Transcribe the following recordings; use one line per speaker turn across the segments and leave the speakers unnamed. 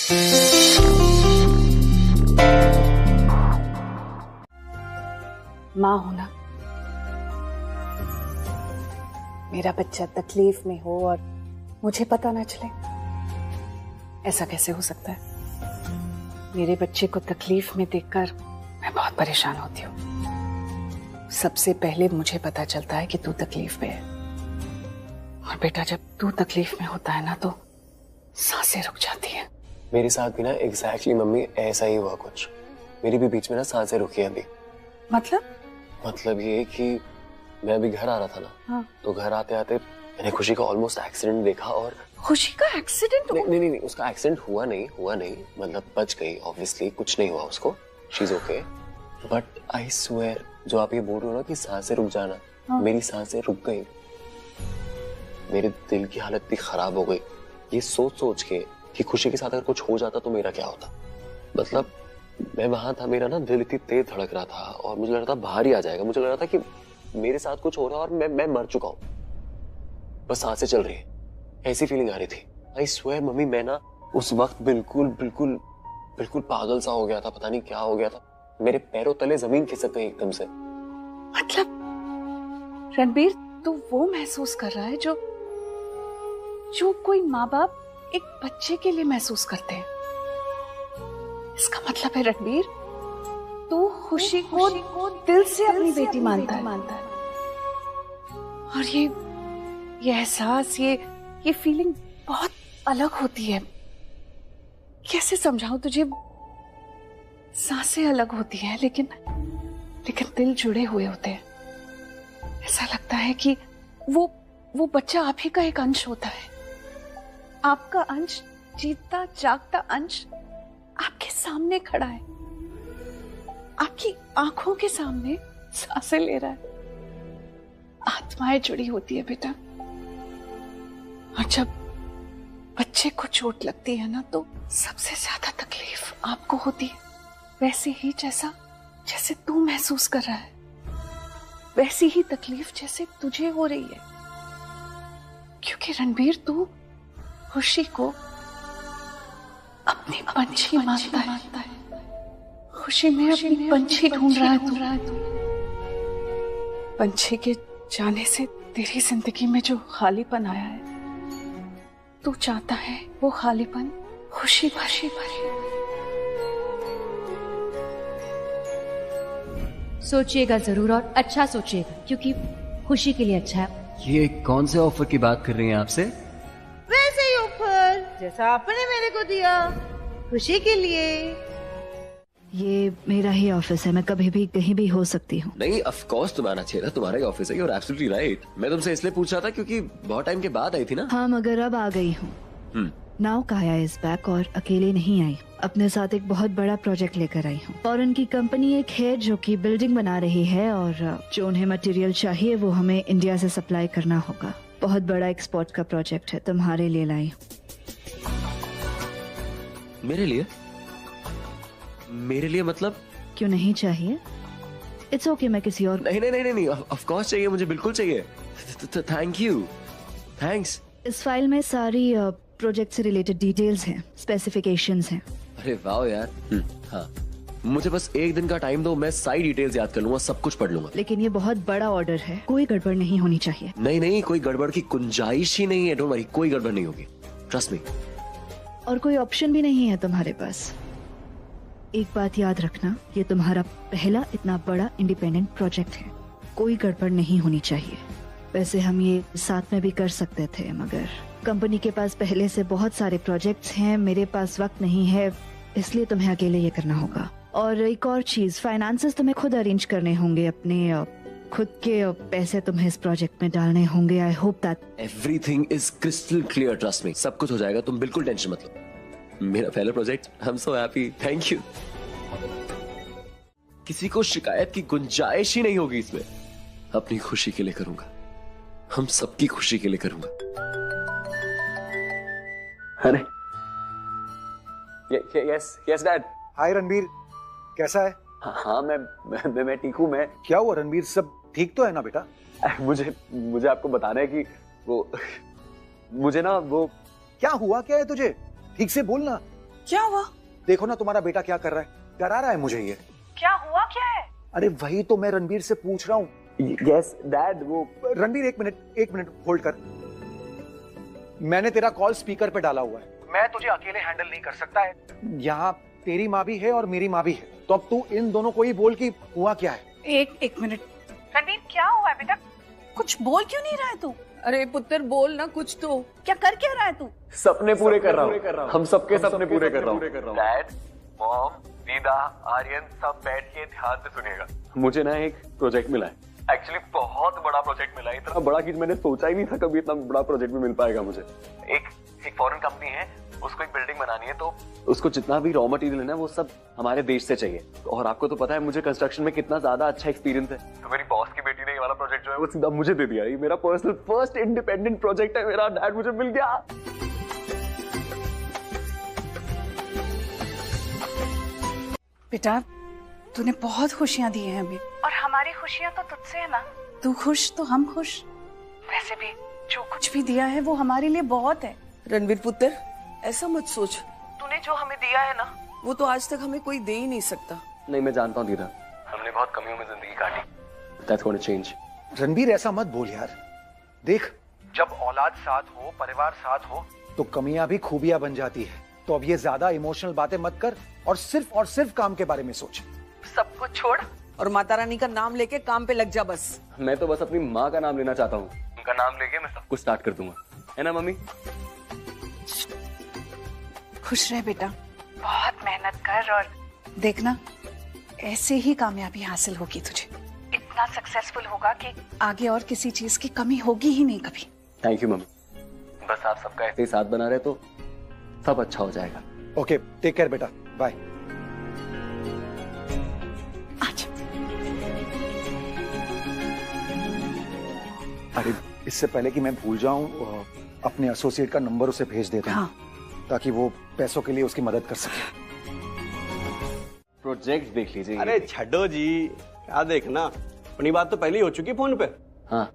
माँ हूं ना, मेरा बच्चा तकलीफ में हो और मुझे पता ना चले, ऐसा कैसे हो सकता है? मेरे बच्चे को तकलीफ में देखकर मैं बहुत परेशान होती हूँ। सबसे पहले मुझे पता चलता है कि तू तकलीफ में है, और बेटा जब तू तकलीफ में होता है ना तो सांसें रुक जाती हैं।
मेरे साथ भी ना एग्जैक्टली मम्मी ऐसा ही हुआ कुछ। मेरी भी बीच में ना सांसें रुकी अभी।
मतलब
ये कि मैं अभी घर आ रहा था ना, हाँ। तो घर आते आते मैंने खुशी का ऑलमोस्ट एक्सीडेंट देखा। और
खुशी का एक्सीडेंट?
नहीं, उसका एक्सीडेंट हुआ नहीं, मतलब बच गई, ऑब्वियसली कुछ नहीं हुआ उसको, she is okay. But I swear, जो आप ये बोल रहे हो ना कि सांसें रुक जाना, हाँ। मेरी सांसें रुक गई। मेरे दिल की हालत भी खराब हो गई ये सोच के कि खुशी के साथ अगर कुछ हो जाता तो मेरा क्या होता। मतलब मैं वहां था, मेरा ना दिल इतनी तेज धड़क रहा था और मुझे लग रहा था बाहर ही आ जाएगा। मुझे लग रहा था कि मेरे साथ कुछ हो रहा है और मैं मर चुका हूं, बस सांसें चल रही है, ऐसी फीलिंग आ रही थी। आई स्वेयर मम्मी, मैं ना उस वक्त बिल्कुल पागल सा हो गया था, पता नहीं क्या हो गया था। मेरे पैरों तले जमीन खिसक गई एकदम से।
मतलब रणबीर, तू वो महसूस कर रहा है जो कोई माँ बाप एक बच्चे के लिए महसूस करते हैं। इसका मतलब है रणबीर, तू खुशी को दिल से अपनी बेटी मानता है। और ये एहसास, ये फीलिंग बहुत अलग होती है। कैसे समझाऊं तुझे? सांसें अलग होती हैं लेकिन दिल जुड़े हुए होते हैं। ऐसा लगता है कि वो बच्चा आप ही का एक अंश होता है, आपका अंश, जीता जागता अंश आपके सामने खड़ा है, आपकी आंखों के सामने सांसें ले रहा है। आत्माएं जुड़ी होती है बेटा, और जब बच्चे को चोट लगती है ना तो सबसे ज्यादा तकलीफ आपको होती है। वैसे ही जैसे तू महसूस कर रहा है, वैसी ही तकलीफ जैसे तुझे हो रही है। क्योंकि रणबीर, तू खुशी को अपनी पंछी मानता है। खुशी में अपनी पंछी ढूंढ रहा है तू। पंछी के जाने से तेरी जिंदगी में जो खालीपन आया है, तू चाहता है वो खालीपन खुशी भरे।
सोचिएगा जरूर, और अच्छा सोचिएगा, क्योंकि खुशी के लिए अच्छा है।
ये कौन से ऑफर की बात कर रही हैं आपसे?
वैसे ही ऑफर जैसा आपने मेरे को दिया खुशी के लिए।
ये मेरा ही ऑफिस है, मैं कभी भी कहीं भी हो सकती हूँ।
नहीं, ऑफ कोर्स तुम्हारा चेहरा, तुम्हारा ही ऑफिस है। You are absolutely right. मैं तुमसे इसलिए पूछ रहा था क्योंकि बहुत टाइम के बाद आई थी ना।
हाँ, मगर अब आ गई हूँ। नाउ काया इज बैक, और अकेले नहीं आई, अपने साथ एक बहुत बड़ा प्रोजेक्ट लेकर आई हूँ। और उनकी कंपनी एक है जो कि बिल्डिंग बना रही है, और जो उन्हें मटेरियल चाहिए वो हमें इंडिया से सप्लाई करना होगा। बहुत बड़ा एक्सपोर्ट का प्रोजेक्ट है, तुम्हारे लिए लाई हूँ।
मेरे लिए मतलब?
क्यों नहीं चाहिए? इट्स ओके, मैं किसी और।
नहीं, ऑफ कोर्स चाहिए, मुझे बिल्कुल चाहिए। Thank you, thanks.
इस फाइल में सारी प्रोजेक्ट से रिलेटेड डिटेल्स हैं, स्पेसिफिकेशंस हैं।
अरे वाह यार। हाँ, मुझे बस एक दिन का टाइम दो, मैं सारी डिटेल्स याद कर लूंगा, सब कुछ पढ़ लूंगा।
लेकिन ये बहुत बड़ा ऑर्डर है, कोई गड़बड़ नहीं होनी चाहिए।
नहीं, कोई गड़बड़ की गुंजाइश ही नहीं है, डोंट वरी, कोई गड़बड़ नहीं होगी, ट्रस्ट मी।
और कोई ऑप्शन भी नहीं है तुम्हारे पास। एक बात याद रखना, ये तुम्हारा पहला इतना बड़ा इंडिपेंडेंट प्रोजेक्ट है, कोई गड़बड़ नहीं होनी चाहिए। वैसे हम ये साथ में भी कर सकते थे, मगर कंपनी के पास पहले से बहुत सारे प्रोजेक्ट्स हैं, मेरे पास वक्त नहीं है, इसलिए तुम्हें अकेले ये करना होगा। और एक और चीज, फाइनेंसेस तुम्हें खुद अरेंज करने होंगे, अपने खुद के पैसे तुम्हें इस प्रोजेक्ट में डालने होंगे। I hope that
everything is crystal clear, trust me, सब कुछ हो जाएगा, तुम बिल्कुल टेंशन मत लो। मेरा पहला project, I am so happy, thank you. किसी को शिकायत की गुंजाइश ही नहीं होगी इसमें। अपनी खुशी के लिए करूंगा, हम सबकी खुशी के लिए करूंगा। अरे यस डैड।
हाय रणबीर, कैसा है?
हाँ, मैं ठीक हूँ। मैं
क्या हुआ रणबीर, सब ठीक तो है ना बेटा?
मुझे आपको बताना है कि वो मुझे ना वो
क्या हुआ, क्या है तुझे? ठीक से बोलना,
क्या हुआ?
देखो ना तुम्हारा बेटा क्या कर रहा है, डरा रहा है मुझे ये।
क्या हुआ क्या है?
अरे वही तो मैं रणबीर से पूछ रहा हूँ।
यस डैड, वो
रणबीर एक मिनट होल्ड कर। मैंने तेरा कॉल स्पीकर पे डाला हुआ है। मैं तुझे अकेले हैंडल नहीं कर सकता है। यहाँ तेरी माँ भी है और मेरी माँ भी है, तो अब तू इन दोनों को ही बोल कि हुआ क्या है।
एक मिनट रणबीर, क्या हुआ है बेटा? कुछ बोल क्यों नहीं रहा है तू?
अरे पुत्र बोल ना कुछ तो।
क्या कर क्या रहा है तू?
सपने पूरे कर रहा हूँ, हम सबके सपने पूरे कर रहा हूँ। डैड, मॉम, दीदा, आर्यन सब बैठ के ध्यान से सुनेगा। मुझे ना एक प्रोजेक्ट मिला है, एक्चुअली बहुत बड़ा प्रोजेक्ट मिला है, इतना बड़ा कि मैंने सोचा ही नहीं था कभी इतना बड़ा प्रोजेक्ट भी मिल पाएगा मुझे। एक फॉरेन कंपनी है, उसको एक बिल्डिंग बनानी है, तो उसको जितना भी रॉ मटेरियल है ना वो सब हमारे देश से चाहिए। और आपको तो पता है मुझे कंस्ट्रक्शन में कितना ज्यादा अच्छा एक्सपीरियंस है, तो मेरी बॉस की बेटी ने ये वाला प्रोजेक्ट जो है वो सीधा मुझे दे दिया। ये मेरा पर्सनल फर्स्ट इंडिपेंडेंट प्रोजेक्ट है मेरा। डैड, मुझे मिल गया।
बेटा तूने बहुत खुशियां दी हैं हमें, और हमारी खुशियां तो तुझसे है ना। तू खुश तो हम खुश। वैसे भी जो कुछ भी दिया है वो हमारे लिए बहुत है।
रणवीर पुत्र, ऐसा मत सोच। तूने जो हमें दिया है ना वो तो आज तक हमें कोई दे ही नहीं सकता।
नहीं, मैं जानता हूँ दीदा, हमने बहुत कमियों में जिंदगी काटी। That's gonna change.
रणबीर ऐसा मत बोल यार। देख, जब औलाद साथ हो, परिवार साथ हो, तो कमियां भी खूबियां बन जाती है। तो अब ये ज्यादा इमोशनल बातें मत कर और सिर्फ काम के बारे में सोच।
सब कुछ छोड़ और माता रानी का नाम लेके काम पे लग जा बस।
मैं तो बस अपनी माँ का नाम लेना चाहता हूँ, उनका नाम लेके मैं सब कुछ स्टार्ट कर दूंगा, है ना मम्मी?
खुश रह बेटा, बहुत मेहनत कर और देखना ऐसे ही कामयाबी हासिल होगी तुझे। इतना सक्सेसफुल होगा कि आगे और किसी चीज की कमी होगी ही नहीं कभी।
थैंक यू मम्मी, बस आप सबका ऐसे ही साथ बना रहे तो सब अच्छा हो जाएगा।
ओके, टेक केयर बेटा, बाय। अरे इससे पहले कि मैं भूल जाऊं, अपने एसोसिएट का नंबर उसे भेज देता हूं, ताकि वो पैसों के लिए उसकी मदद कर सके।
प्रोजेक्ट देख लीजिए।
अरे छड्डो जी, क्या देखना, अपनी बात तो पहले ही हो चुकी फोन पे।
हाँ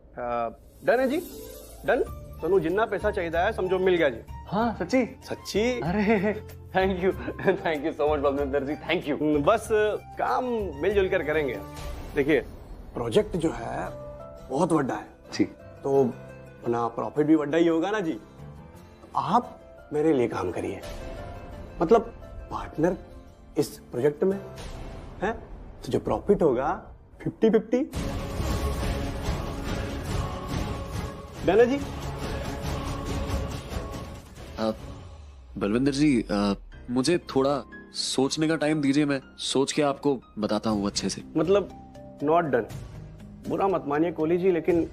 डन है जी, डन। तनु जिन्ना पैसा चाहिए है समझो मिल गया जी।
हाँ सच्ची?
सच्ची?
अरे thank you so much Balwinder ji, thank you.
बस काम मिलजुल कर करेंगे। देखिए प्रोजेक्ट जो है बहुत बड़ा है
जी,
तो अपना प्रॉफिट भी बड़ा ही होगा ना जी। आप मेरे लिए काम करिए, मतलब पार्टनर इस प्रोजेक्ट में है, तो जो प्रॉफिट होगा 50-50। डन है जी?
बलविंदर जी, मुझे थोड़ा सोचने का टाइम दीजिए, मैं सोच के आपको बताता हूँ अच्छे से।
मतलब नॉट डन। बुरा मत मानिए कोहली जी, लेकिन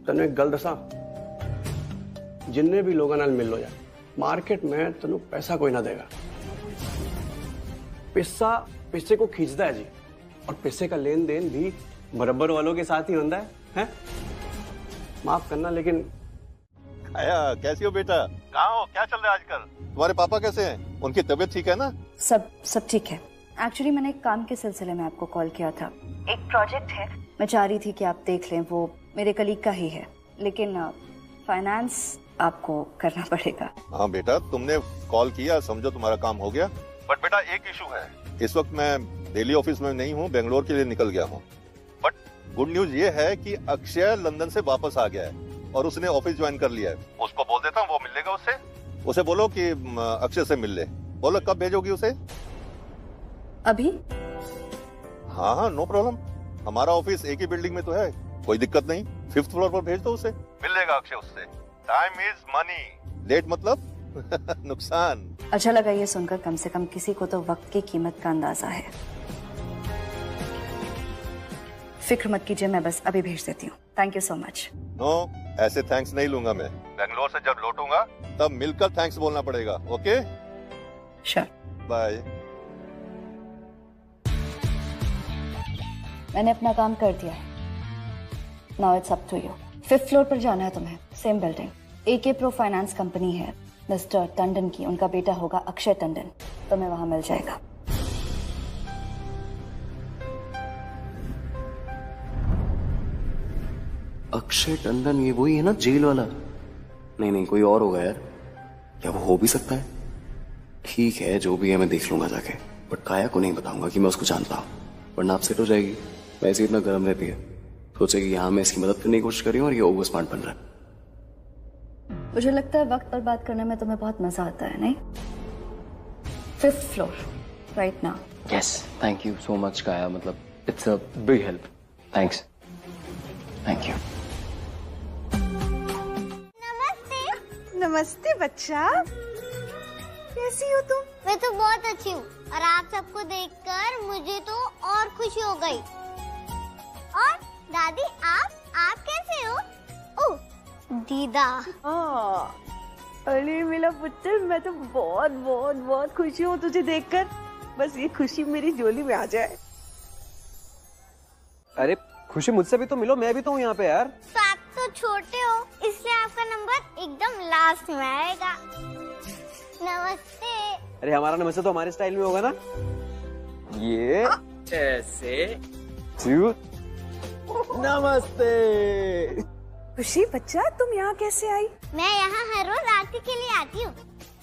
तनु एक गल दसा, जिन्ने भी लोगों नाल मिल लो जा मार्केट में तनु पैसा कोई ना देगा। पैसा पैसे को खींचता है जी, और पैसे का लेन देन भी बराबर वालों के साथ ही होता है? माफ करना लेकिन।
आया, कैसी हो बेटा? कहाँ हो? क्या चल रहा है आजकल? तुम्हारे पापा कैसे हैं? उनकी तबीयत ठीक है ना?
सब ठीक है। एक्चुअली मैंने एक काम के सिलसिले में आपको कॉल किया था। एक प्रोजेक्ट है, मैं चाह रही थी कि आप देख लें, वो मेरे कलीग का ही है, लेकिन फाइनेंस आपको करना पड़ेगा।
हाँ बेटा, तुमने कॉल किया, समझो तुम्हारा काम हो गया। बट बेटा एक इशू है, इस वक्त मैं दिल्ली ऑफिस में नहीं हूँ, बेंगलोर के लिए निकल गया हूँ। बट गुड न्यूज ये है कि अक्षय लंदन से वापस आ गया है और उसने ऑफिस ज्वाइन कर लिया है। उसको बोल देता हूँ, वो मिल लेगा उससे। उसे बोलो कि अक्षय से मिल ले। बोलो कब भेजोगी उसे?
अभी?
हाँ नो प्रॉब्लम, हमारा ऑफिस एक ही बिल्डिंग में तो है, कोई दिक्कत नहीं। 5th फ्लोर पर भेज दो उसे, मिल लेगा अक्षय उससे। टाइम इज मनी, लेट मतलब नुकसान।
अच्छा लगा ये सुनकर, कम से कम किसी को तो वक्त की कीमत का अंदाजा है। फिक्र मत कीजिए, मैं बस अभी भेज देती हूँ। Thank you so much.
No, ऐसे थैंक्स नहीं लूंगा मैं। बेंगलोर से जब लौटूंगा तब मिलकर थैंक्स बोलना पड़ेगा। Okay
sure,
bye.
मैंने अपना काम कर दिया है। Now it's up to you. 5th floor पर जाना है तुम्हें, same building. AK pro finance company है मिस्टर टंडन की, उनका बेटा होगा अक्षय टंडन, तुम्हें वहां मिल जाएगा।
अक्षय टंडन, ये वही है ना जेल वाला? नहीं कोई और होगा यार, क्या वो हो भी सकता है?
ठीक है, जो भी है मैं देख लूंगा जाके, बट काया को नहीं बताऊंगा कि मैं उसको जानता हूँ, वरना अपसेट हो जाएगी। वैसे इतना गर्म रहती है, सोचेगी यहाँ मैं इसकी मदद करने की कोशिश कर रही हूँ और ये ओवर स्मार्ट बन रहा है।
मुझे लगता है वक्त पर बात करने में तुम्हें बहुत मजा आता है, नहीं? 5th floor, right now.
Yes, thank you so much, Kaya. मतलब it's a big help. Thanks. Thank you.
नमस्ते बच्चा, कैसी हो तुम?
मैं तो बहुत अच्छी हूँ और आप सबको देखकर मुझे तो और खुशी हो गई। और दादी आप कैसे हो? ओह दीदा।
अरे मेरा पुत्र, मैं तो बहुत बहुत बहुत खुशी हूँ तुझे देखकर। बस ये खुशी मेरी झोली में आ जाए।
अरे खुशी, मुझसे भी तो मिलो, मैं भी तो हूँ यहाँ पे यार।
तो आप तो छोटे हो, इसलिए आपका नंबर एकदम लास्ट में आएगा। नमस्ते।
अरे हमारा नमस्ते तो हमारे स्टाइल में होगा ना, ये ऐसे। नमस्ते।
खुशी बच्चा, तुम यहाँ कैसे आई?
मैं यहाँ हर रोज आरती के लिए आती हूँ,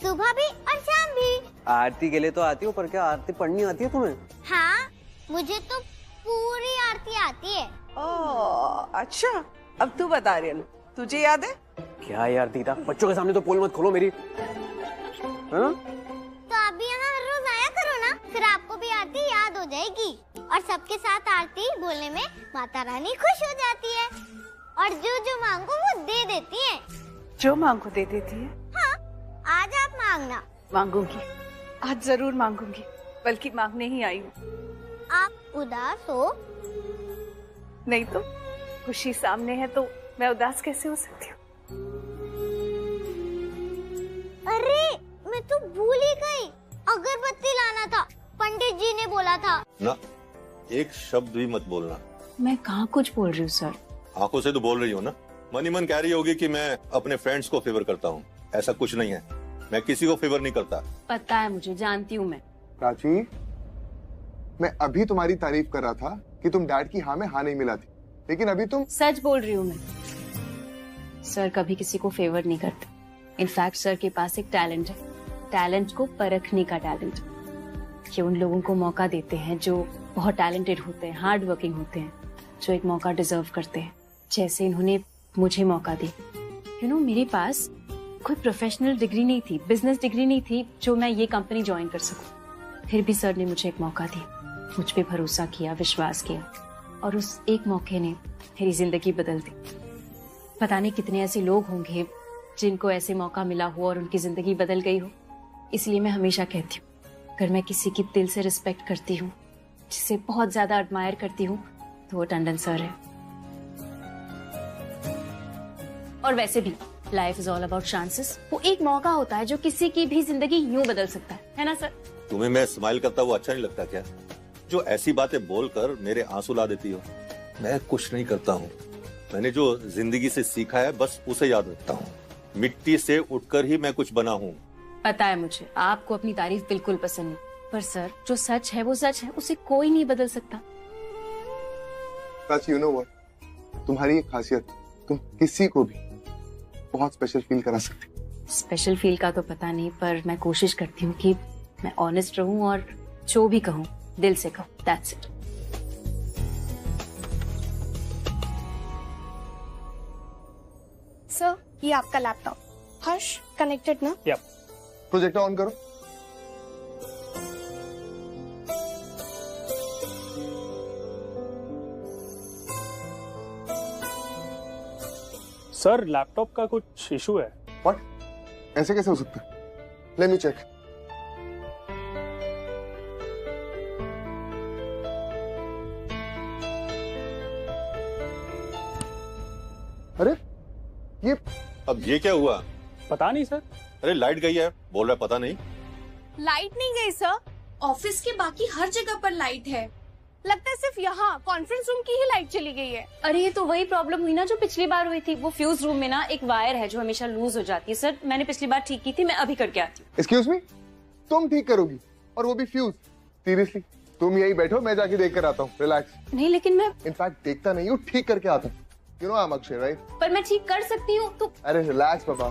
सुबह भी और शाम भी।
आरती के लिए तो आती हूँ, पर क्या आरती पढ़नी आती है तुम्हें?
हाँ, मुझे तो पूरी आरती आती है।
ओह अच्छा, अब तू बता रियन, तुझे याद है?
क्या यार दीदा, बच्चों के सामने तो पोल मत खोलो मेरी। हाँ?
तो आप भी यहाँ हर रोज आया करो ना, फिर आपको भी आरती याद हो जाएगी और सबके साथ आरती बोलने में माता रानी खुश हो जाती है और जो जो मांगो वो दे देती है।
जो मांगो दे देती है?
हाँ, आज आप मांगना।
मांगूंगी, आज जरूर मांगूंगी, बल्कि मांगने ही आई हूँ।
आप उदास हो?
नहीं तो, खुशी सामने है तो मैं उदास कैसे हो सकती हूँ?
अरे मैं तो भूल ही गई, अगरबत्ती लाना था, पंडित जी ने बोला था।
ना, एक शब्द भी मत बोलना।
मैं कहाँ कुछ बोल रही हूँ सर।
आंखों से तो बोल रही हो ना। मन ही मन कह रही होगी कि मैं अपने फ्रेंड्स को फेवर करता हूँ। ऐसा कुछ नहीं है, मैं किसी को फेवर नहीं करता।
पता है मुझे, जानती हूँ मैं।
प्राची, मैं अभी तुम्हारी तारीफ कर रहा था कि तुम डैड की हाँ में हाँ नहीं मिला थी, लेकिन अभी तुम।
सच बोल रही हूँ मैं। सर कभी किसी को फेवर नहीं करते। इनफैक्ट सर के पास एक टैलेंट है, टैलेंट को परखने का टैलेंट। ये उन लोगों को मौका देते हैं जो बहुत टैलेंटेड होते हैं, हार्ड वर्किंग होते हैं, जो एक मौका डिजर्व करते हैं, जैसे इन्होंने मुझे मौका दिया। मेरे पास कोई प्रोफेशनल डिग्री नहीं थी, बिजनेस डिग्री नहीं थी जो मैं ये कंपनी ज्वाइन कर सकूं। फिर भी सर ने मुझे एक मौका दिया, मुझ पे भरोसा किया, विश्वास किया, और उस एक मौके ने मेरी जिंदगी बदल दी। पता नहीं कितने ऐसे लोग होंगे जिनको ऐसे मौका मिला हो और उनकी जिंदगी बदल गई हो। इसलिए मैं हमेशा कहती हूँ, अगर मैं किसी की दिल से रिस्पेक्ट करती हूँ, जिसे बहुत ज्यादा एडमायर करती हूँ, तो वो टंडन सर है। और वैसे भी life is all about chances. वो एक मौका होता है जो किसी की भी जिंदगी यूं बदल सकता है ना सर?
तुम्हें मैं स्माइल करता हुआ अच्छा नहीं लगता क्या? जो ऐसी बातें बोलकर मेरे आंसू ला देती हो। मैं कुछ नहीं करता हूँ, मैंने जो जिंदगी से सीखा है बस उसे याद रखता हूँ। मिट्टी से उठकर ही मैं कुछ बना हूँ।
पता है मुझे, आपको अपनी तारीफ बिल्कुल पसंद नहीं, पर सर जो सच है वो सच है, उसे कोई नहीं बदल सकता।
प्राची, यू नो व्हाट, तुम्हारी एक खासियत, तुम किसी को भी बहुत स्पेशल फील करा सकती।
स्पेशल फील का तो पता नहीं, पर मैं कोशिश करती हूँ कि मैं ऑनेस्ट रहूं और जो भी कहूँ दिल से कहूँ। That's it.
सर, ये आपका लैपटॉप। हर्ष, कनेक्टेड ना?
यप। प्रोजेक्टर ऑन करो।
सर, लैपटॉप का कुछ इशू है।
व्हाट? ऐसे कैसे हो सकता है? Let me check. अरे
अब ये क्या हुआ?
पता नहीं सर।
अरे लाइट गई है, बोल रहा है पता नहीं।
लाइट नहीं गई सर, ऑफिस के बाकी हर जगह पर लाइट है। लगता है सिर्फ यहाँ कॉन्फ्रेंस रूम की ही लाइट चली गई है।
अरे ये तो वही प्रॉब्लम हुई ना जो पिछली बार हुई थी। वो फ्यूज रूम में ना एक वायर है जो हमेशा लूज हो जाती है। सर मैंने पिछली बार ठीक की थी, मैं अभी करके आती हूँ।
एक्सक्यूज मी, तुम ठीक करोगी और वो भी फ्यूज? सीरियसली? तुम यही बैठो, मैं जाके देख कर आता हूँ। रिलैक्स।
नहीं लेकिन मैं
इनफैक्ट देखता नहीं हूँ, ठीक करके आता हूँ। You know I am Akshay, right?
पर मैं ठीक कर सकती हूँ तो।
अरे रिलैक्स बाबा।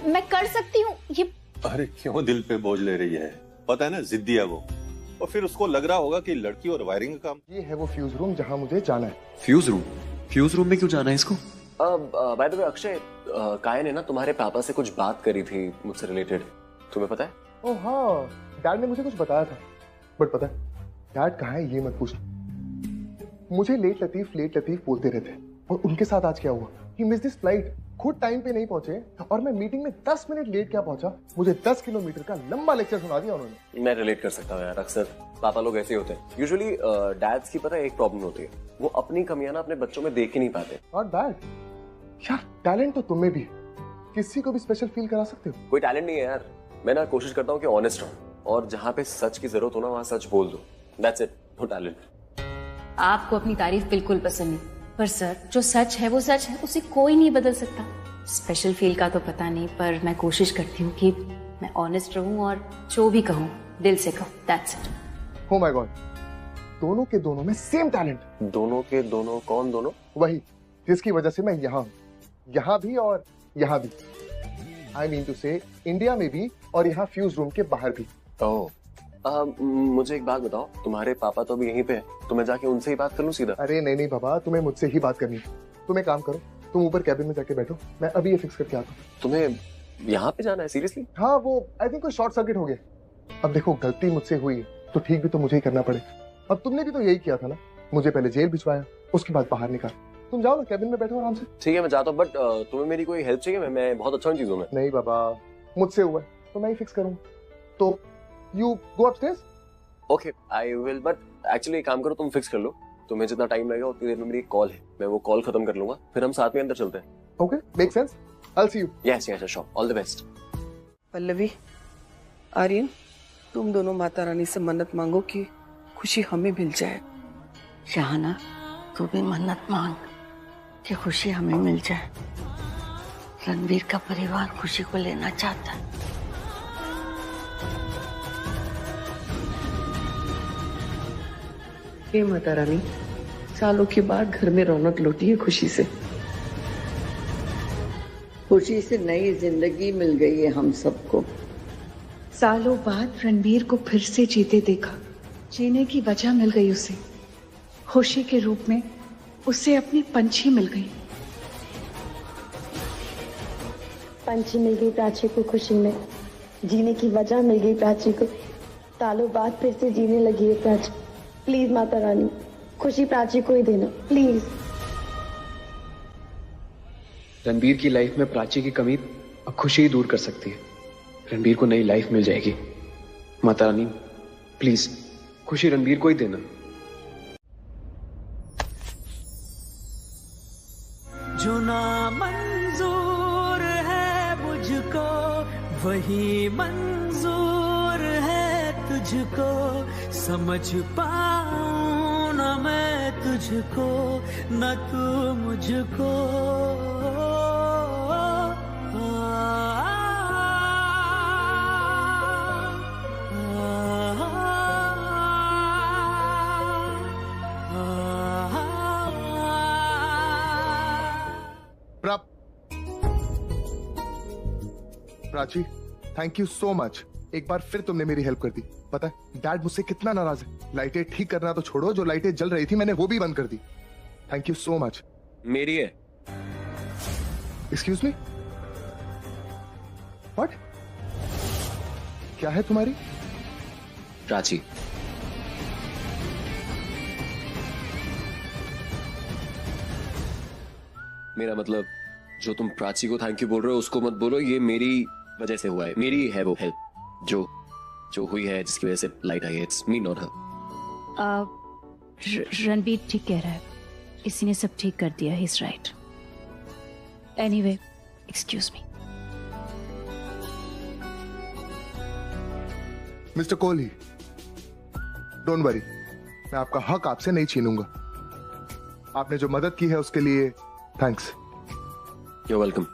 मैं कर सकती हूँ, ये
अरे क्यों दिल पे बोझ ले रही है? पता है ना, जिद्दी है वो, और फिर उसको लग रहा होगा कि लड़की और वायरिंग का काम।
ये है वो फ्यूज रूम जहाँ मुझे जाना है।
Fuse room? फ्यूज रूम में क्यों जाना है इसको?
बाय द वे अक्षय, काया ने ना तुम्हारे पापा से कुछ बात करी थी मुझसे रिलेटेड, तुम्हें पता है?
ओह हाँ, डैड ने मुझे कुछ बताया था, बट पता है डैड कहाँ है ये मत पूछना। मुझे लेट लतीफ बोलते रहते हैं, और उनके साथ आज क्या हुआ? ही मिस दिस फ्लाइट, खुद टाइम पे नहीं पहुंचे और मैं मीटिंग में 10 मिनट लेट क्या पहुंचा, मुझे 10 किलोमीटर का लंबा लेक्चर सुना दिया उन्होंने।
मैं रिलेट कर सकता हूँ यार, अक्सर पापा लोग ऐसे ही होते हैं। यूजुअली डैड्स की पता है एक प्रॉब्लम होती है, वो अपनी कमियां ना अपने बच्चों में देख ही नहीं पाते।
और डैड यार, टैलेंट तो तुम में भी है, किसी को भी स्पेशल फील करा सकते हो।
कोई टैलेंट नहीं है यार, मैं ना कोशिश करता हूँ कि ऑनेस्ट रहूं, और जहाँ पे सच की जरूरत हो ना वहाँ सच बोल दो, दैट्स इट, नो टैलेंट।
आपको अपनी तारीफ बिल्कुल पसंद नहीं, पर सर जो सच है वो सच है, उसे कोई नहीं बदल सकता। स्पेशल फील का तो पता नहीं, पर मैं कोशिश करती हूँ कि मैं ऑनेस्ट रहूं और जो भी कहूँ दिल से कहूँ, that's it.
Oh my God, दोनों के दोनों में सेम टैलेंट।
दोनों के दोनों? कौन दोनों?
वही जिसकी वजह से मैं यहाँ हूँ, यहाँ भी और यहाँ भी। आई मीन टू से इंडिया में भी और यहाँ फ्यूज रूम के बाहर भी।
ओह, मुझे एक बात बताओ, तुम्हारे पापा तो अभी यहीं पे है, तो मैं जाके उनसे ही बात कर लूं सीधा?
अरे नहीं बाबा, तुम्हें मुझसे ही बात करनी है। तुम एक काम करो, तुम ऊपर कैबिन में जाके बैठो, मैं अभी ये फिक्स करके आता हूँ।
तुम्हें यहाँ पे जाना है सीरियसली?
हाँ, वो आई थिंक कोई शॉर्ट सर्किट हो गया। अब देखो, गलती मुझसे हुई है तो ठीक भी तो मुझे ही करना पड़े। अब तुमने भी तो यही किया था ना, मुझे पहले जेल भिजवाया, उसके बाद बाहर निकाल। तुम जाओ ना, कैबिन में बैठो आराम से।
ठीक है मैं जाता हूँ, बट तुम्हें मेरी कोई हेल्प चाहिए? मैं बहुत अच्छा हूँ चीजों में।
नहीं बाबा, मुझसे हुआ तो मैं ही फिक्स करूँ, तो you go upstairs.
Okay I will, but actually एक काम करो, तुम फिक्स कर लो, तुम्हें जितना टाइम लगेगा उतनी देर में मेरी कॉल है, मैं वो कॉल खत्म कर लूंगा, फिर हम साथ में अंदर चलते हैं।
Okay, make sense, I will see you.
Yes yes sure, all the best.
Pallavi, Aryan, तुम दोनों माता रानी से मन्नत मांगो कि खुशी हमें मिल जाए।
शाहना, तू भी मन्नत मांग कि खुशी हमें मिल जाए। रणबीर का परिवार खुशी को लेना चाहता है।
हे माता रानी, सालों के बाद घर में रौनक लौटी है खुशी से।
खुशी से नई जिंदगी मिल गई है हम सबको।
सालों बाद रणबीर को फिर से जीते देखा, जीने की वजह मिल गई उसे। खुशी के रूप में उसे अपनी पंछी मिल गई।
पंछी मिल गई प्राची को खुशी में, जीने की वजह मिल गई प्राची को। सालों बाद फिर से जीने लगी है प्राची। प्लीज माता रानी, खुशी प्राची को ही देना प्लीज।
रणबीर की लाइफ में प्राची की कमी अब खुशी ही दूर कर सकती है। रणबीर को नई लाइफ मिल जाएगी। माता रानी प्लीज खुशी रणबीर को ही देना।
जो ना मंजूर है मुझको वही मंजूर है तुझको। समझ पाऊं ना मैं तुझको, न तू मुझको।
Prachi, thank you so much. एक बार फिर तुमने मेरी हेल्प कर दी। पता है डैड मुझसे कितना नाराज है। लाइटें ठीक करना तो छोड़ो, जो लाइटें जल रही थी मैंने वो भी बंद कर दी। Thank you so much.
मेरी है।
Excuse me, what? क्या है तुम्हारी?
प्राची। मेरा मतलब, जो तुम प्राची को थैंक यू बोल रहे हो उसको मत बोलो, ये मेरी वजह से हुआ है। मेरी है वो हेल्प जो हुई है, जिसकी वजह से लाइट आई है। It's me not her.
Ranbir ठीक कह रहा है, इसी ने सब ठीक कर दिया। He is right. Anyway, excuse me.
Mister Kohli, don't worry, मैं आपका हक आपसे नहीं छीनूंगा। आपने जो मदद की है उसके लिए थैंक्स।
You're welcome.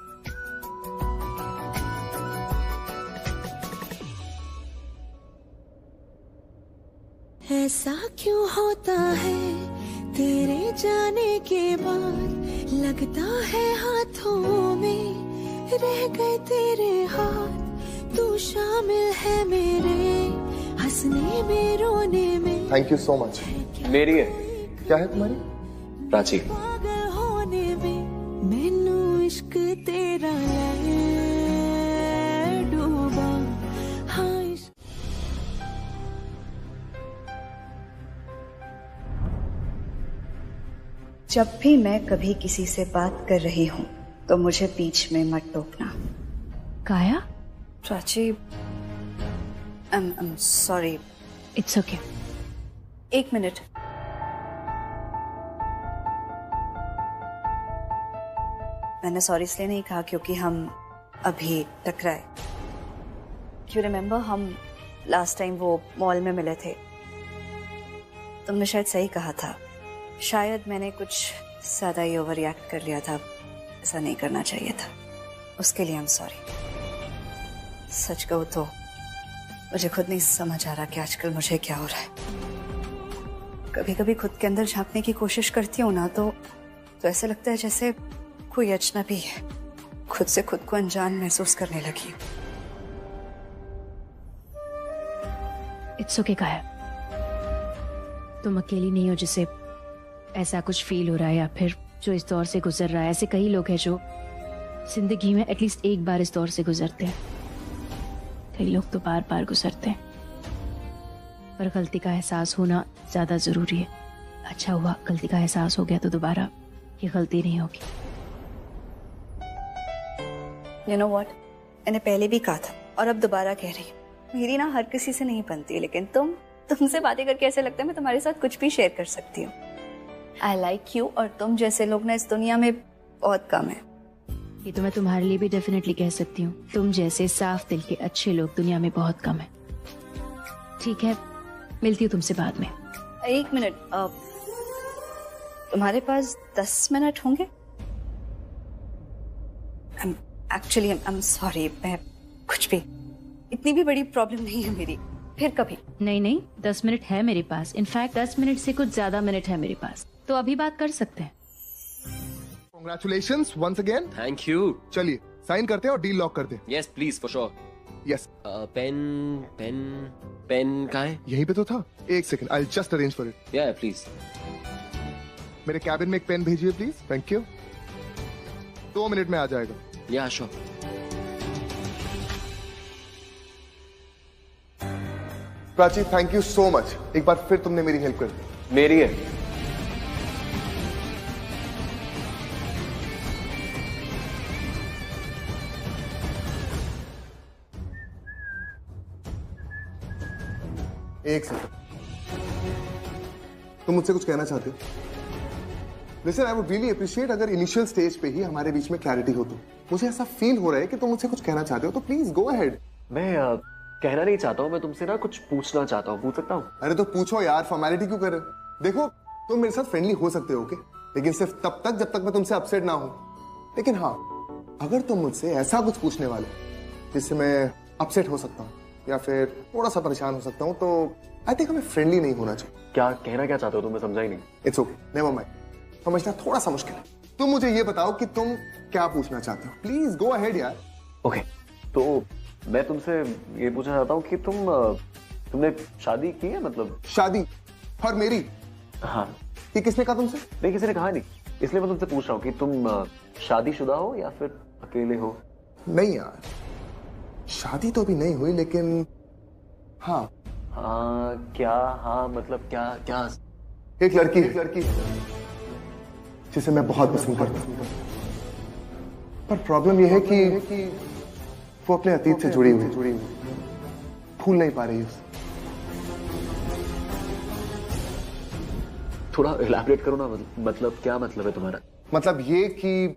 ऐसा क्यों होता है तेरे जाने के बाद, लगता है हाथों में रह गए तेरे हाथ। तू शामिल है मेरे हंसने में रोने में।
Thank you so much.
मेरी है।
क्या है तुम्हारी?
प्राची।
पागल होने में मैनू इश्क तेरा डूबा। हाँ
जब भी मैं कभी किसी से बात कर रही हूँ तो मुझे बीच में मत टोकना।
काया?
Prachi, I'm sorry.
It's okay.
एक मिनट। मैंने सॉरी इसलिए नहीं कहा क्योंकि हम अभी टकराए। यू रिमेम्बर हम लास्ट टाइम वो मॉल में मिले थे? तुमने शायद सही कहा था। शायद मैंने कुछ ज्यादा ही ओवर रिएक्ट कर लिया था। ऐसा नहीं करना चाहिए था। उसके लिए आई एम सॉरी। सच कहूं तो मुझे खुद नहीं समझ आ रहा कि आजकल मुझे क्या हो रहा है। कभी कभी खुद के अंदर झांकने की कोशिश करती हूँ ना तो ऐसा लगता है जैसे कोई अजनबी है। खुद से खुद को अनजान महसूस करने लगी।
इट्स ओके काया, तुम अकेली नहीं हो जिसे ऐसा कुछ फील हो रहा है या फिर जो इस दौर से गुजर रहा है। ऐसे कई लोग हैं जो जिंदगी में एटलीस्ट एक बार इस दौर से गुजरते हैं। कई लोग तो बार बार गुजरते हैं, पर गलती का एहसास होना ज्यादा जरूरी है। अच्छा हुआ गलती का एहसास हो गया तो दोबारा ये गलती नहीं होगी।
You know what? मैंने पहले भी कहा था और अब दोबारा कह रही हूँ। मेरी ना हर किसी से नहीं बनती, लेकिन तुमसे बातें करके ऐसे लगता है मैं तुम्हारे साथ कुछ भी शेयर कर सकती हूँ। आई लाइक यू और तुम जैसे लोग ना इस दुनिया में बहुत कम है।
ये तो मैं तुम्हारे लिए भी डेफिनेटली कह सकती हूँ। तुम जैसे साफ दिल के अच्छे लोग दुनिया में बहुत कम है। ठीक है, मिलती हूँ तुमसे बाद में।
एक मिनट, तुम्हारे पास 10 मिनट होंगे? एक्चुअली आई एम सॉरी, मैं कुछ भी इतनी भी बड़ी प्रॉब्लम नहीं है मेरी। फिर कभी।
नहीं 10 मिनट है मेरे पास। इनफैक्ट 10 मिनट से कुछ ज्यादा मिनट है मेरे पास, तो अभी बात कर सकते हैं।
Congratulations once again.
Thank you.
चलिए साइन करते हैं और डील लॉक करते हैं।
Yes please, for sure.
Yes.
Pen कहाँ है?
यहीं पे तो था। एक second, I'll just arrange for it.
Yeah please.
मेरे कैबिन में एक पेन भेजिए प्लीज। Thank you. 2 मिनट में आ जाएगा।
या sure.
Prachi, thank you so much. एक बार फिर तुमने मेरी हेल्प कर दी।
मेरी है।
एक सेकंड, तुम मुझसे कुछ कहना चाहते हो? Listen, I would really appreciate अगर इनिशियल स्टेज पे ही हमारे बीच में क्लैरिटी हो। तो मुझे ऐसा फील हो रहा है कि तुम मुझसे कुछ कहना चाहते हो, तो प्लीज गो अहेड।
मैं कहना नहीं चाहता हूँ, मैं तुमसे ना कुछ पूछना चाहता हूँ। पूछ सकता हूँ?
अरे तो पूछो यार, फॉर्मेलिटी क्यों कर रहे हो? देखो, तुम मेरे साथ फ्रेंडली हो सकते हो, ओके, लेकिन सिर्फ तब तक जब तक मैं तुमसे अपसेट ना हूं। लेकिन हाँ, अगर तुम मुझसे ऐसा कुछ पूछने वाले जिससे मैं अपसेट हो सकता हूँ या फिर थोड़ा सा परेशान हो सकता हूँ, तो आई थिंक हमें फ्रेंडली नहीं होना चाहिए।
क्या कहना क्या चाहते हो तुम? मैं समझा ही नहीं।
It's okay, never mind. समझना थोड़ा सा मुश्किल है। तुम मुझे ये बताओ कि तुम क्या पूछना चाहते हो। प्लीज गो अहेड यार।
ओके, तो मैं तुमसे ये पूछना चाहता हूँ कि तुमने शादी की है? मतलब
शादी? और मेरी?
हाँ।
ये किसने कहा तुमसे?
नहीं, किसी ने कहा नहीं, इसलिए मैं तुमसे पूछ रहा हूँ कि तुम शादीशुदा हो या फिर अकेले हो?
नहीं यार, शादी तो अभी नहीं हुई, लेकिन हाँ।
हाँ क्या? हाँ मतलब क्या?
एक लड़की है जिसे मैं बहुत पसंद करता हूँ, पर प्रॉब्लम यह है कि वो अपने अतीत से जुड़ी हुई, भूल नहीं पा रही है।
थोड़ा इलैबोरेट करो ना, मतलब क्या मतलब है तुम्हारा?
मतलब ये कि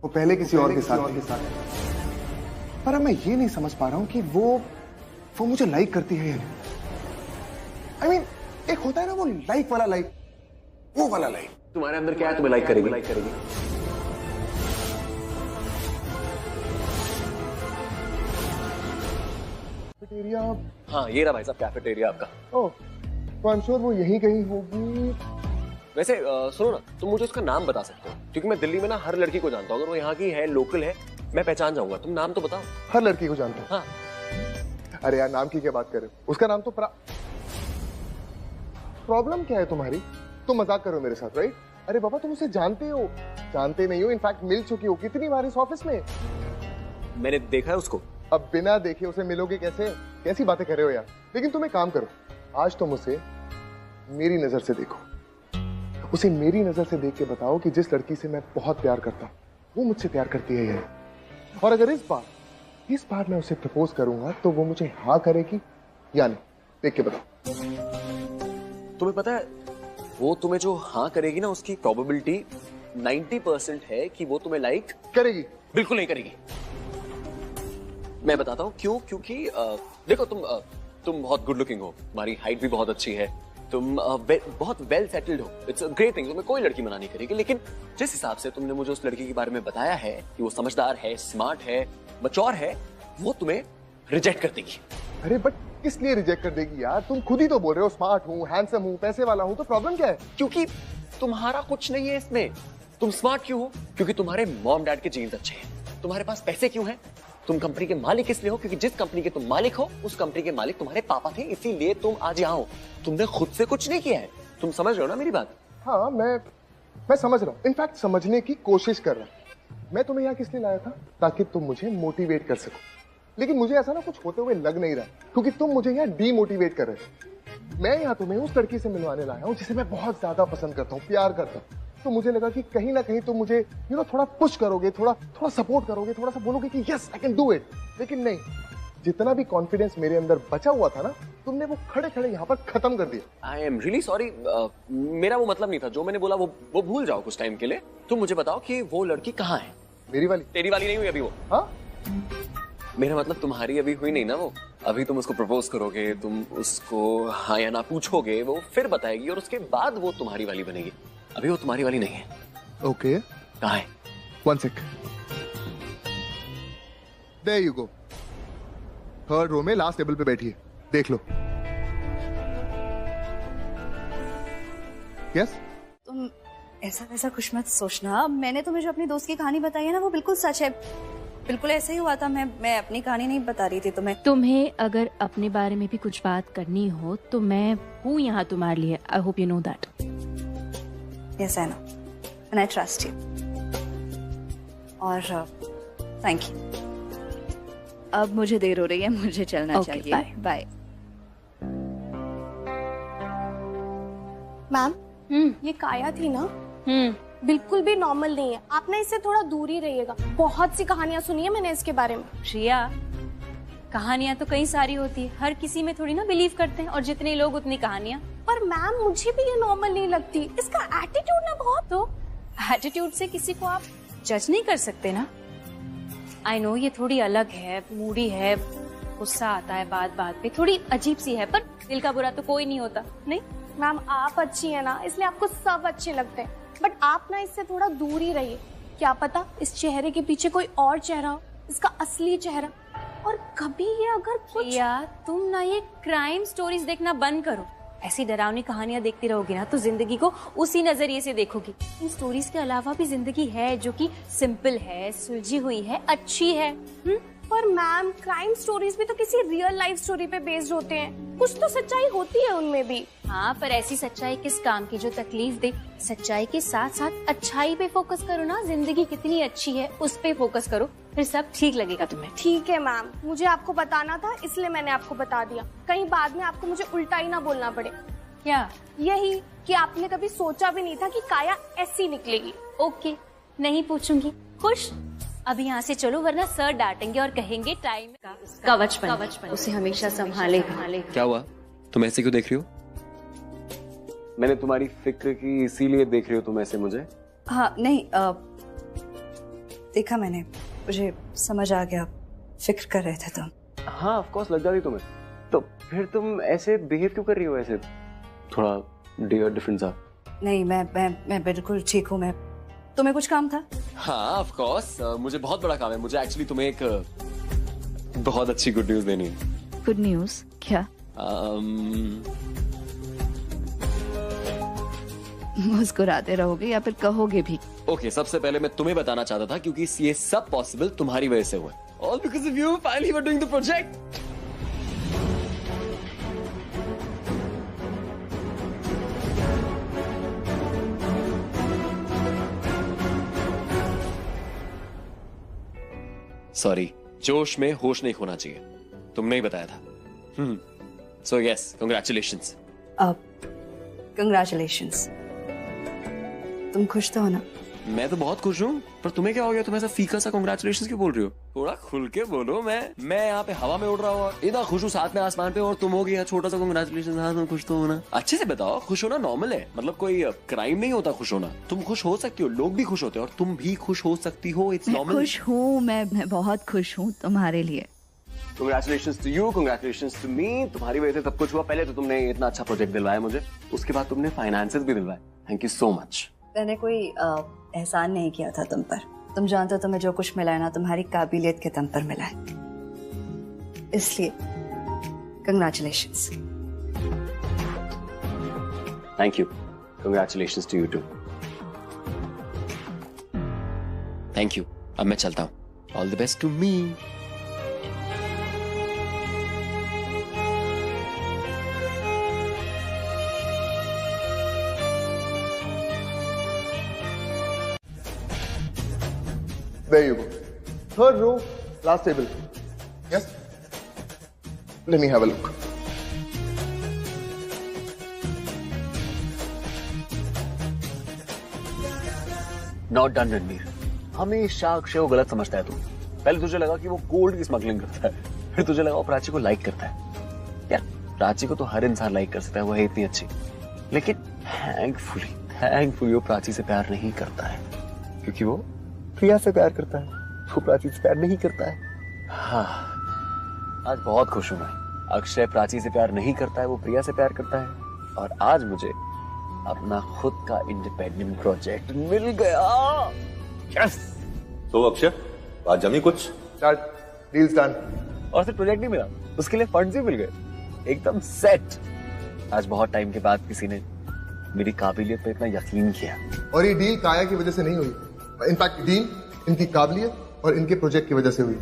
वो पहले किसी और के साथ थी, पर अब मैं ये नहीं समझ पा रहा हूँ कि वो मुझे लाइक करती है या नहीं। I mean, एक होता है ना वो लाइक वाला लाइक, वो वाला लाइक।
तुम्हारे अंदर क्या है तुम्हें लाइक करेगी?
कैफेटेरिया?
हाँ ये रहा भाई साहब कैफेटेरिया आपका।
ओह, तो आई एम श्योर वो यहीं कहीं होगी।
वैसे सुनो ना, तुम मुझे उसका नाम बता सकते हो? क्योंकि मैं दिल्ली में ना हर लड़की को जानता हूँ, अगर वो यहाँ की है, लोकल है, मैं पहचान जाऊंगा। तुम नाम तो बताओ।
हर लड़की को जानता हूँ?
हाँ।
अरे यार नाम की क्या बात कर रहे हो? उसका नाम तो प्रॉब्लम क्या है तुम्हारी? तुम मजाक कर रहे हो मेरे साथ, राइट? अरे बाबा तुम उसे जानते हो? जानते नहीं हो, इनफैक्ट मिल चुकी हो कितनी बार इस ऑफिस में।
मैंने देखा है उसको।
अब बिना देखे उसे मिलोगे कैसे? कैसी बातें कर रहे हो यार? लेकिन तुम एक काम करो, आज तुम उसे मेरी नजर से देखो। उसे मेरी नजर से देख के बताओ कि जिस लड़की से मैं बहुत प्यार करता हूँ वो मुझसे प्यार करती है या नहीं। और अगर इस बार मैं उसे प्रपोज करूंगा तो वो मुझे हाँ करेगी या नहीं, देख के बताओ।
तुम्हें पता है वो तुम्हें जो हाँ करेगी ना उसकी प्रोबेबिलिटी 90% है कि वो तुम्हें लाइक
करेगी।
बिल्कुल नहीं करेगी। मैं बताता हूँ क्यों। क्योंकि देखो तुम बहुत गुड लुकिंग हो, तुम्हारी हाइट भी बहुत अच्छी है, तुम बहुत वेल सेटल्ड हो, इट्स अ ग्रेट थिंग, तुम्हें कोई लड़की मना नहीं करेगी। लेकिन जिस हिसाब से तुमने मुझे उस लड़की के बारे में बताया है कि वो समझदार है, स्मार्ट है, मैच्योर है, वो तुम्हें रिजेक्ट कर देगी।
अरे बट किस लिए रिजेक्ट कर देगी यार? तुम खुद ही तो बोल रहे हो स्मार्ट हूँ, हैंडसम हूँ, पैसे वाला हूँ, तो प्रॉब्लम क्या है?
क्योंकि तुम्हारा कुछ नहीं है इसमें। तुम स्मार्ट क्यों हो? क्योंकि तुम्हारे मॉम डैड के जीन्स अच्छे हैं। तुम्हारे पास पैसे क्यों हैं? तुम कंपनी के मालिक इसलिए हो क्योंकि जिस कंपनी के तुम मालिक हो उस कंपनी के मालिक तुम्हारे पापा थे, इसीलिए तुम आज यहाँ हो। तुमने खुद से कुछ नहीं किया है। तुम समझ रहे हो ना मेरी बात?
हाँ मैं समझ रहा हूँ, इनफैक्ट समझने की कोशिश कर रहा हूँ। मैं तुम्हें यहाँ किस लिए लाया था? ताकि तुम मुझे मोटिवेट कर सको। लेकिन मुझे ऐसा ना कुछ होते हुए लग नहीं रहा, क्योंकि तुम मुझे यहाँ डीमोटिवेट कर रहे हो। मैं यहाँ तुम्हें उस लड़की से मिलवाने लाया हूँ जिसे मैं बहुत ज्यादा पसंद करता हूँ, प्यार करता हूँ। तो मुझे लगा कि कहीं ना कहीं तुम मुझे थोड़ा पुश करोगे, थोड़ा सपोर्ट करोगे, थोड़ा सा बोलोगे कि yes I can do it. लेकिन नहीं, जितना भी कॉन्फिडेंस मेरे अंदर बचा हुआ था ना, तुमने वो खड़े खड़े यहाँ पर खत्म कर दिया।
I am really sorry. मेरा वो मतलब नहीं था। जो मैंने बोला वो भूल जाओ कुछ टाइम के लिए। तुम मुझे बताओ कि वो लड़की कहाँ है?
मेरी वाली?
तेरी वाली नहीं हुई अभी वो।
हाँ?
मेरा मतलब तुम्हारी अभी हुई नहीं ना वो। अभी तुम उसको प्रपोज करोगे, तुम उसको हाँ या ना पूछोगे, वो फिर बताएगी और उसके बाद वो तुम्हारी वाली बनेगी। अभी वो तुम्हारी वाली नहीं है।
ओके
कहाँ है?
One sec. There you go, third row में लास्ट टेबल पे बैठी है, देख लो। यस?
तुम ऐसा वैसा कुछ मत सोचना। मैंने तुम्हें जो अपनी दोस्त की कहानी बताई है ना वो बिल्कुल सच है। बिल्कुल ऐसा ही हुआ था। मैं अपनी कहानी नहीं बता रही थी तुम्हें।
तुम्हें अगर अपने बारे में भी कुछ बात करनी हो तो मैं हूँ यहाँ तुम्हारे लिए। I hope you know that.
Yes I know and I trust you. और थैंक यू। अब मुझे देर हो रही है, मुझे चलना चाहिए। Bye bye.
मैम ये काया थी ना, बिल्कुल भी नॉर्मल नहीं है। आप ना इससे थोड़ा दूर ही रहिएगा। बहुत सी कहानियां सुनी है मैंने इसके बारे में।
श्रिया, कहानियां तो कई सारी होती है, हर किसी में थोड़ी ना बिलीव करते हैं, और जितने लोग उतनी कहानियां।
पर मैम मुझे भी ये नॉर्मल नहीं लगती। इसका एटीट्यूड ना बहुत।
तो एटीट्यूड से किसी को आप जज नहीं कर सकते ना। आई नो ये थोड़ी अलग है, मूडी है, गुस्सा आता है बात बात पे, थोड़ी अजीब सी है, पर दिल का बुरा तो कोई नहीं होता। नहीं
मैम आप अच्छी है ना, इसलिए आपको सब अच्छे लगते हैं। बट आप ना इससे थोड़ा दूर ही रहिए। क्या पता इस चेहरे के पीछे कोई और चेहरा हो, इसका असली चेहरा। और कभी ये अगर कुछ
या तुम ना ये क्राइम स्टोरीज देखना बंद करो। ऐसी डरावनी कहानियां देखती रहोगी ना तो जिंदगी को उसी नजरिए से देखोगी। इन स्टोरीज के अलावा भी जिंदगी है जो कि सिंपल है, सुलझी हुई है, अच्छी है।
पर मैम क्राइम स्टोरीज भी तो किसी रियल लाइफ स्टोरी पे बेस्ड होते हैं, कुछ तो सच्चाई होती है उनमें भी।
हाँ, पर ऐसी सच्चाई किस काम की जो तकलीफ दे। सच्चाई के साथ साथ अच्छाई पे फोकस करो ना। जिंदगी कितनी अच्छी है उस पे फोकस करो, फिर सब ठीक लगेगा तुम्हें।
ठीक है मैम, मुझे आपको बताना था इसलिए मैंने आपको बता दिया। कहीं बाद में आपको मुझे उल्टा ही ना बोलना पड़े।
क्या?
यही कि आपने कभी सोचा भी नहीं था कि काया ऐसी निकलेगी।
ओके, नहीं पूछूंगी। खुश? अब यहाँ से चलो वरना सर डांटेंगे और कहेंगे टाइम का कवच बन, उसे हमेशा संभाले।
क्या हुआ? तुम ऐसे क्यों देख रही हो? मैंने तुम्हारी फिक्र की इसीलिए देख रही हो तुम ऐसे मुझे?
हाँ नहीं, देखा मैंने, मुझे समझ आ गया फिक्र कर रहे थे तुम।
हाँ ऑफ कोर्स लग जाती तुम्हें। तो फिर तुम ऐसे बिहेव क्यों कर रही हो? ऐसे थोड़ा डिफरेंट सा।
नहीं मैं बिल्कुल ठीक हूँ। मैं तुम्हें कुछ काम था?
हाँ ऑफ कोर्स, मुझे बहुत बड़ा काम है। मुझे एक्चुअली तुम्हें एक बहुत अच्छी गुड न्यूज देनी है।
Good news? क्या? मुस्कुराते रहोगे या फिर कहोगे भी?
ओके, सबसे पहले मैं तुम्हें बताना चाहता था क्योंकि ये सब पॉसिबल तुम्हारी वजह से हुआ। All because of you, finally we're doing the project. Sorry, जोश में होश नहीं खोना चाहिए, तुमने ही बताया था। So yes, congratulations.
कंग्रेचुलेशंस। तुम खुश तो हो ना?
मैं तो बहुत खुश हूँ, पर तुम्हें क्या हो गया? तुम ऐसा फीका सा कंग्रेचुलेशंस क्यों बोल रही हो? थोड़ा खुल के बोलो। मैं यहाँ पे हवा में उड़ रहा हूँ, इतना खुश हूँ साथ में आसमान पे, और तुम हो गया छोटा सा कंग्रेचुलेशंस। हाँ, तुम खुश तो हो ना? अच्छे से बताओ। खुश होना नॉर्मल है, मतलब कोई क्राइम नहीं होता खुश होना। तुम खुश हो सकती हो, लोग भी खुश होते हैं, और तुम भी खुश हो सकती हो। It's normal.
खुश हूँ मैं बहुत खुश हूँ तुम्हारे लिए।
Congratulations to you, congratulations to me। तुम्हारी वजह से सब कुछ हुआ। पहले तो तुमने इतना अच्छा प्रोजेक्ट दिलवाया मुझे, उसके बाद तुमने फाइनेंसेस भी दिलवाए। Thank you so much.
मैंने कोई एहसान नहीं किया था तुम पर। तुम जानते हो तुम्हें जो कुछ मिला है ना, तुम्हारी काबिलियत के दम पर मिला है, इसलिए congratulations.
Thank you. Congratulations to you too। Thank you. अब मैं चलता हूँ। All the best to me।
There you go. Third row, last table. Yes? Let me have a look.
Not done, Ranbir. हमेशा अक्षय को गलत समझता है तू। पहले तुझे लगा कि वो गोल्ड की स्मगलिंग करता है, फिर तुझे लगा वो प्राची को लाइक करता है। यार, प्राची को तो हर इंसान लाइक कर सकता है, वो है इतनी अच्छी। लेकिन थैंकफुली वो प्राची से प्यार नहीं करता है, क्योंकि वो प्रिया से प्यार करता है। वो प्राची से प्यार नहीं करता है। हाँ, आज बहुत खुश हूं मैं। अक्षय प्राची से प्यार नहीं करता है, वो प्रिया से प्यार करता है, और आज मुझे अपना खुद का इंडिपेंडेंट प्रोजेक्ट मिल गया। यस।
तो अक्षय, आज जमी कुछ?
Deals done.
और सिर्फ प्रोजेक्ट नहीं मिला, उसके लिए फंड्स भी मिल गए। एकदम सेट। आज बहुत टाइम के बाद किसी ने मेरी काबिलियत पे इतना यकीन किया।
और ये डील काया की वजह से नहीं हुई, इनफैक्ट डील इनकी काबिलियत और इनके प्रोजेक्ट की वजह से हुई।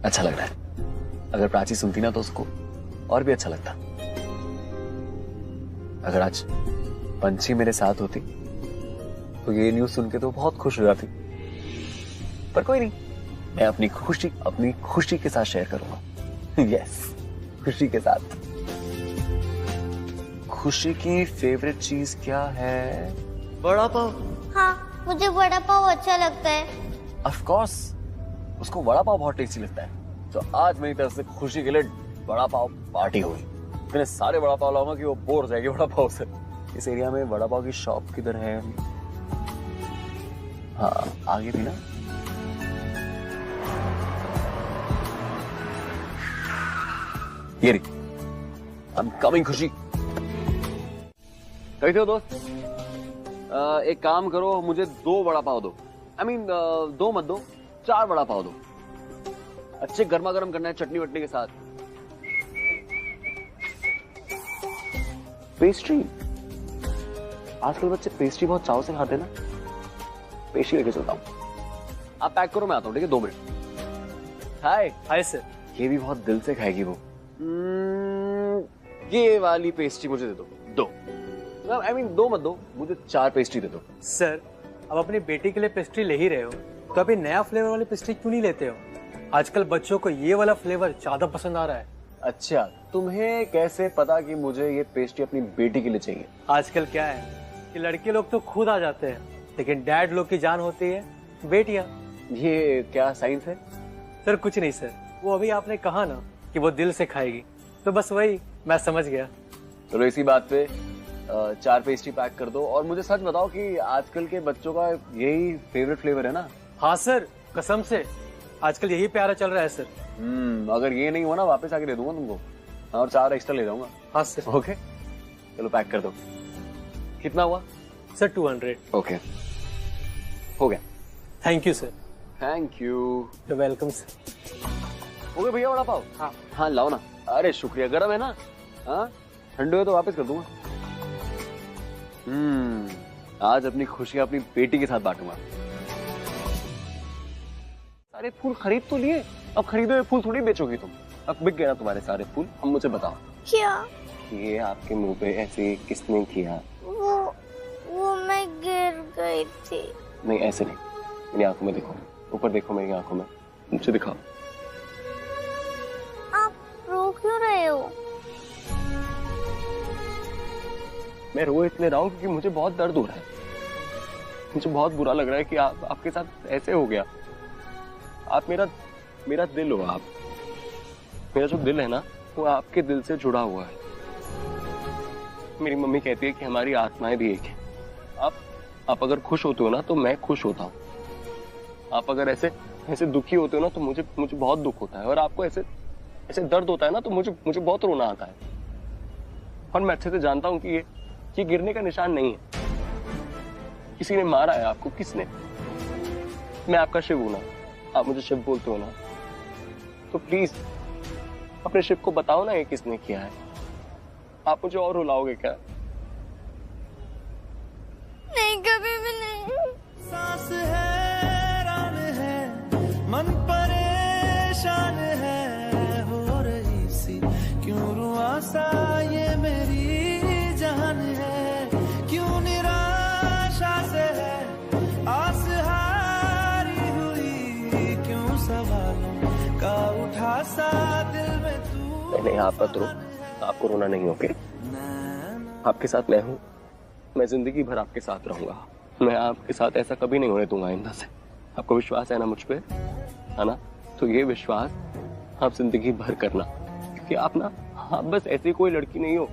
अच्छा लग रहा है। अगर प्राची सुनती ना तो उसको और भी अच्छा लगता। अगर आज पंछी मेरे साथ होती तो ये न्यूज़ सुन के तो बहुत खुश हो जाती, पर कोई नहीं, मैं अपनी खुशी के साथ शेयर करूंगा। यस, खुशी के साथ। खुशी की फेवरेट चीज क्या है? वड़ा पाव।
हाँ, मुझे वड़ा पाव अच्छा लगता है।
ऑफ कोर्स, उसको वड़ा पाव बहुत टेस्टी लगता है। तो आज मेरी तरफ से खुशी के लिए वड़ा पाव पार्टी होगी। मैंने सारे वड़ा पाव लाऊंगा कि वो बोर हो जाएगी वड़ा पाव से। इस एरिया में वड़ा पाव की शॉप किधर है? हाँ, आगे थी ना। ये रही। I'm coming, खुशी। कैसे हो दोस्त? एक काम करो, मुझे 2 वड़ा पाव दो। I mean, 2 मत दो, 4 वड़ा पाव दो। अच्छे गर्मा गर्म करना है, चटनी वटनी के साथ। पेस्ट्री। आजकल बच्चे पेस्ट्री बहुत चाव से खाते हैं ना। पेस्ट्री लेके चलता हूँ। आप पैक करो, मैं आता हूँ, ठीक है? 2 मिनट। Hi sir. ये भी बहुत दिल से खाएगी वो। ये वाली पेस्ट्री मुझे दे दो। 2 2 मत दो, मुझे 4 पेस्ट्री दे दो।
सर, अब अपनी बेटी के लिए पेस्ट्री ले ही रहे हो तो अभी नया फ्लेवर वाली पेस्ट्री क्यों नहीं लेते हो? आजकल बच्चों को ये वाला फ्लेवर ज्यादा पसंद आ रहा है।
अच्छा, तुम्हें कैसे पता कि मुझे ये पेस्ट्री अपनी बेटी के लिए चाहिए?
आजकल क्या है कि लड़के लोग तो खुद आ जाते हैं, लेकिन डैड लोग की जान होती है बेटियां।
ये क्या साइंस है?
सर कुछ नहीं सर, वो अभी आपने कहा ना कि वो दिल से खाएगी, तो बस वही मैं समझ गया।
चलो इसी बात पे 4 पेस्ट्री पैक कर दो, और मुझे सच बताओ कि आजकल के बच्चों का यही फेवरेट फ्लेवर है ना?
हाँ सर, कसम से आजकल यही प्यारा चल रहा है सर।
अगर ये नहीं हुआ ना, वापस आके दे दूंगा तुमको, और 4 एक्स्ट्रा ले जाऊंगा।
हाँ सर।
ओके, चलो पैक कर दो। कितना हुआ?
सर 200।
ओके, हो गया।
Thank you sir.
Thank you.
Welcome sir.
हो गया भैया वड़ा पाव? हाँ लाओ ना। अरे शुक्रिया, गरम है ना? हाँ, ठंडे हो तो वापस कर दूंगा। आज अपनी खुशियां अपनी बेटी के साथ बांटूंगा। सारे फूल खरीद तो लिए, अब खरीदे हुए फूल थोड़ी बेचोगी तुम। अब बिक गए ना तुम्हारे सारे फूल। अब मुझे बताओ,
क्या
ये आपके मुंह पे ऐसे किसने किया?
वो मैं गिर गई थी।
नहीं, ऐसे नहीं, मेरी आंखों में देखो, ऊपर देखो मेरी आंखों में।
मुझे दिखाओ।
आप रो क्यों रहे हो?
मैं रो इसलिए रहा हूँ क्योंकि मुझे बहुत दर्द हो रहा है। मुझे बहुत बुरा लग रहा है कि आपके साथ ऐसे हो गया। आप मेरा दिल हो। आप मेरा जो दिल है ना, वो आपके दिल से जुड़ा हुआ है। मेरी मम्मी कहती है कि हमारी आत्माएं भी एक है। आप अगर खुश होते हो ना तो मैं खुश होता हूँ। आप अगर ऐसे दुखी होते हो ना तो मुझे बहुत दुख होता है। और आपको ऐसे दर्द होता है ना तो मुझे बहुत रोना आता है। और मैं अच्छे से जानता हूँ कि ये गिरने का निशान नहीं है। किसी ने मारा है आपको। किसने? मैं आपका शिव हूं ना, आप मुझे शिव बोलते हो ना, तो प्लीज अपने शिव को बताओ ना ये किसने किया है। आप मुझे और रुलाओगे क्या?
नहीं, कभी भी नहीं।
सांस हैरान है, मन परेशान है, हो रही सी क्यों रुआसा ये मेरी जान है, क्यों निराशा से है आस हारी हुई, क्यों सवालों का उठा सा दिल में तू।
नहीं, आप मत रो, आपको रोना नहीं होगा। आपके साथ मैं हूँ, मैं जिंदगी भर आपके साथ रहूंगा। मैं आपके साथ ऐसा कभी नहीं होने दूंगा आइंदा से। आपको विश्वास है ना मुझ पे, है ना? तो ये विश्वास आप जिंदगी भर करना, क्योंकि आप बस ऐसी कोई लड़की नहीं हो।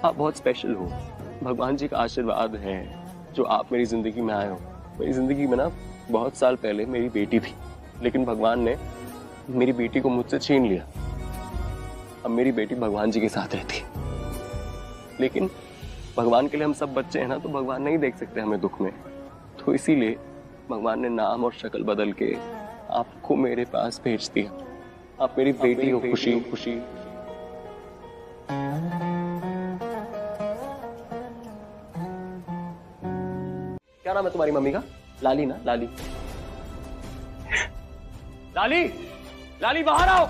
आप बहुत स्पेशल हो। भगवान जी का आशीर्वाद है जो आप मेरी जिंदगी में आए हो। मेरी जिंदगी में ना बहुत साल पहले मेरी बेटी थी, लेकिन भगवान ने मेरी बेटी को मुझसे छीन लिया। अब मेरी बेटी भगवान जी के साथ रहती है। लेकिन भगवान के लिए हम सब बच्चे हैं ना, तो भगवान नहीं देख सकते हमें दुख में। तो इसीलिए भगवान ने नाम और शक्ल बदल के आपको मेरे पास भेज दिया। आप मेरी बेटी हो, खुशी खुशी। क्या नाम है तुम्हारी मम्मी का? लाली ना? लाली। लाली, लाली बाहर आओ।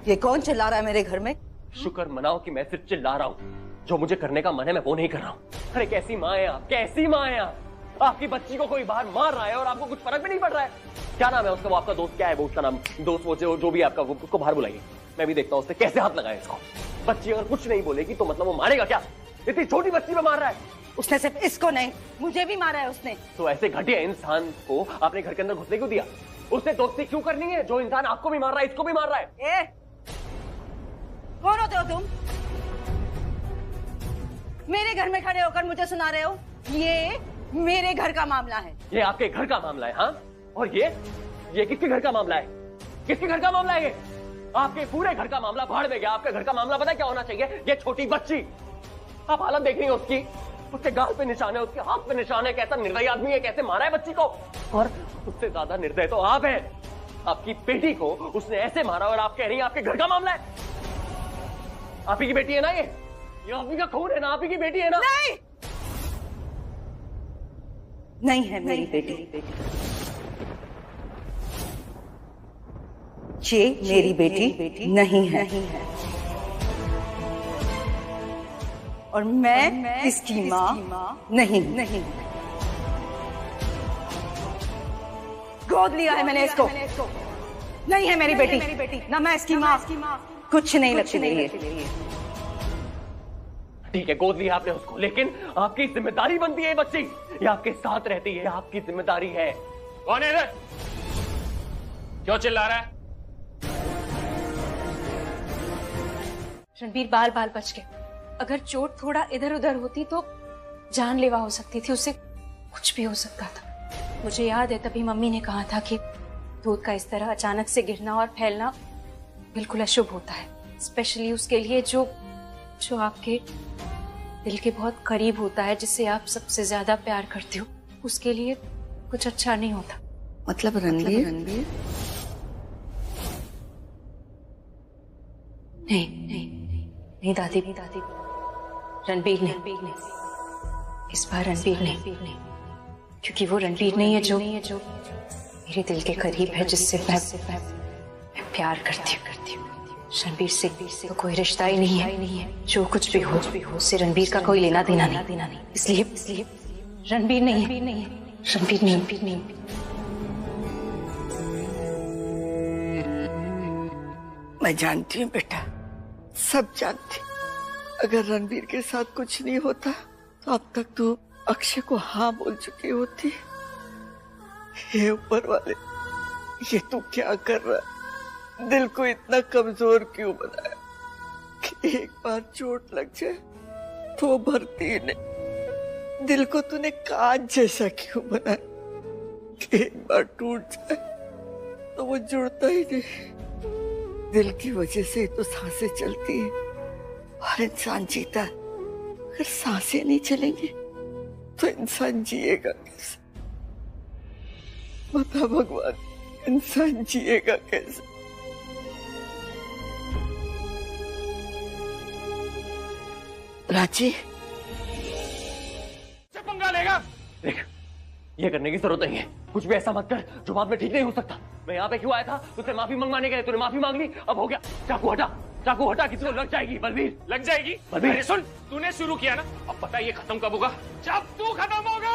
ये कौन चिल्ला रहा है मेरे घर में?
शुक्र मनाओ कि मैं सिर्फ चिल्ला रहा हूँ। जो मुझे करने का मन है मैं वो नहीं कर रहा हूँ। अरे कैसी माँ है आप, कैसी माँ है आप? आपकी बच्ची को कोई बाहर मार रहा है और आपको कुछ फर्क भी नहीं पड़ रहा है। क्या नाम है उसका? वो आपका दोस्त क्या है? वो उसका नाम दोस्त, वो जो भी आपका, वो उसको बाहर बुलाइए। मैं भी देखता हूँ उससे कैसे हाथ लगाए इसको। बच्ची अगर कुछ नहीं बोलेगी तो मतलब वो मारेगा क्या? इतनी छोटी बच्ची पे मार रहा है।
उसने सिर्फ इसको नहीं, मुझे भी मारा है उसने।
तो ऐसे घटिया इंसान को आपने घर के अंदर घुसने क्यों दिया? उसने दोस्ती क्यों करनी है जो इंसान आपको भी मार रहा है, इसको भी मार रहा है?
कौन होते हो तुम? मेरे घर में खड़े होकर मुझे सुना रहे हो? ये मेरे घर का मामला है।
ये आपके घर का मामला है? हाँ। और ये किसके घर का मामला है? किसके घर का मामला है ये? आपके पूरे घर का मामला भाड़ में गया। आपके घर का मामला पता क्या होना चाहिए? ये छोटी बच्ची। आप हालत देख रही हो उसकी, उसके गाल पे निशान है, उसके हाथ पे निशान है। कैसा निर्दयी आदमी है, कैसे मारा है बच्ची को। और उससे ज्यादा निर्दय तो आप हैं। आपकी बेटी को उसने ऐसे मारा और आप कह रही हैं आपके घर का मामला है। आप ही की बेटी है ना ये आप ही का खून है ना? आप ही की बेटी है ना?
नहीं, नहीं है मेरी बेटी। ये मेरी बेटी नहीं है। और मैं इसकी माँ नहीं। गोद लिया है मैंने इसको। नहीं है मेरी बेटी, ना मैं इसकी माँ। कुछ नहीं लगती मेरी है।
ठीक है, गोद लिया आपने उसको, लेकिन आपकी जिम्मेदारी बनती है ये बच्ची। ये आपके साथ रहती है, आपकी जिम्मेदारी है।
कौन है इधर? क्यों चिल्ला रहा है?
रणबीर बाल बच गए। अगर चोट थोड़ा इधर उधर होती तो जानलेवा हो सकती थी, उससे कुछ भी हो सकता था। मुझे याद है तभी मम्मी ने कहा था कि दूध का इस तरह अचानक से गिरना और फैलना बिल्कुल अशुभ होता है, स्पेशली उसके लिए जो आपके दिल के बहुत करीब होता है, जिससे आप सबसे ज्यादा प्यार करते हो। उसके लिए कुछ अच्छा नहीं होता।
मतलब रणबीर?
नहीं दादी, रणबीर नहीं। इस बार रणबीर नहीं, क्योंकि वो रणबीर नहीं है जो मेरे दिल के करीब है, जिससे मैं प्यार करती हूँ। रणबीर से तो कोई रिश्ता ही नहीं है। जो कुछ भी हो उससे रणबीर का कोई लेना देना नहीं। इसलिए रणबीर नहीं है। रणबीर नहीं।
मैं जानती हूँ बेटा, सब जानती। अगर रणबीर के साथ कुछ नहीं होता तो अब तक तू अक्षय को हाँ बोल चुकी होती। हे ऊपर वाले, ये तू क्या कर रहा है? दिल को इतना कमजोर क्यों बनाया कि एक बार चोट लग जाए तो भरती ही नहीं। दिल को तूने कांच जैसा क्यों बनाया कि एक बार टूट जाए तो वो जुड़ता ही नहीं। दिल की वजह से ही तो सांसें चलती है और इंसान जीता है। अगर सांसें नहीं चलेंगी तो इंसान जिएगा कैसे? बता भगवान, इंसान जिएगा कैसे? राजी,
पंगा लेगा? देख, ये करने की जरूरत नहीं है। कुछ भी ऐसा मत कर जो बाद में ठीक नहीं हो सकता। मैं यहाँ पे क्यों आया था? तुझसे माफी मंगवाने के लिए। तूने माफी मांग ली, अब हो गया। चाकू हटा, चाकू हटा, किसी को लग जाएगी। बलबीर,
लग जाएगी?
बलबीर,
अरे सुन, तूने शुरू किया ना, अब पता है ये खत्म कब होगा? जब तू खत्म होगा।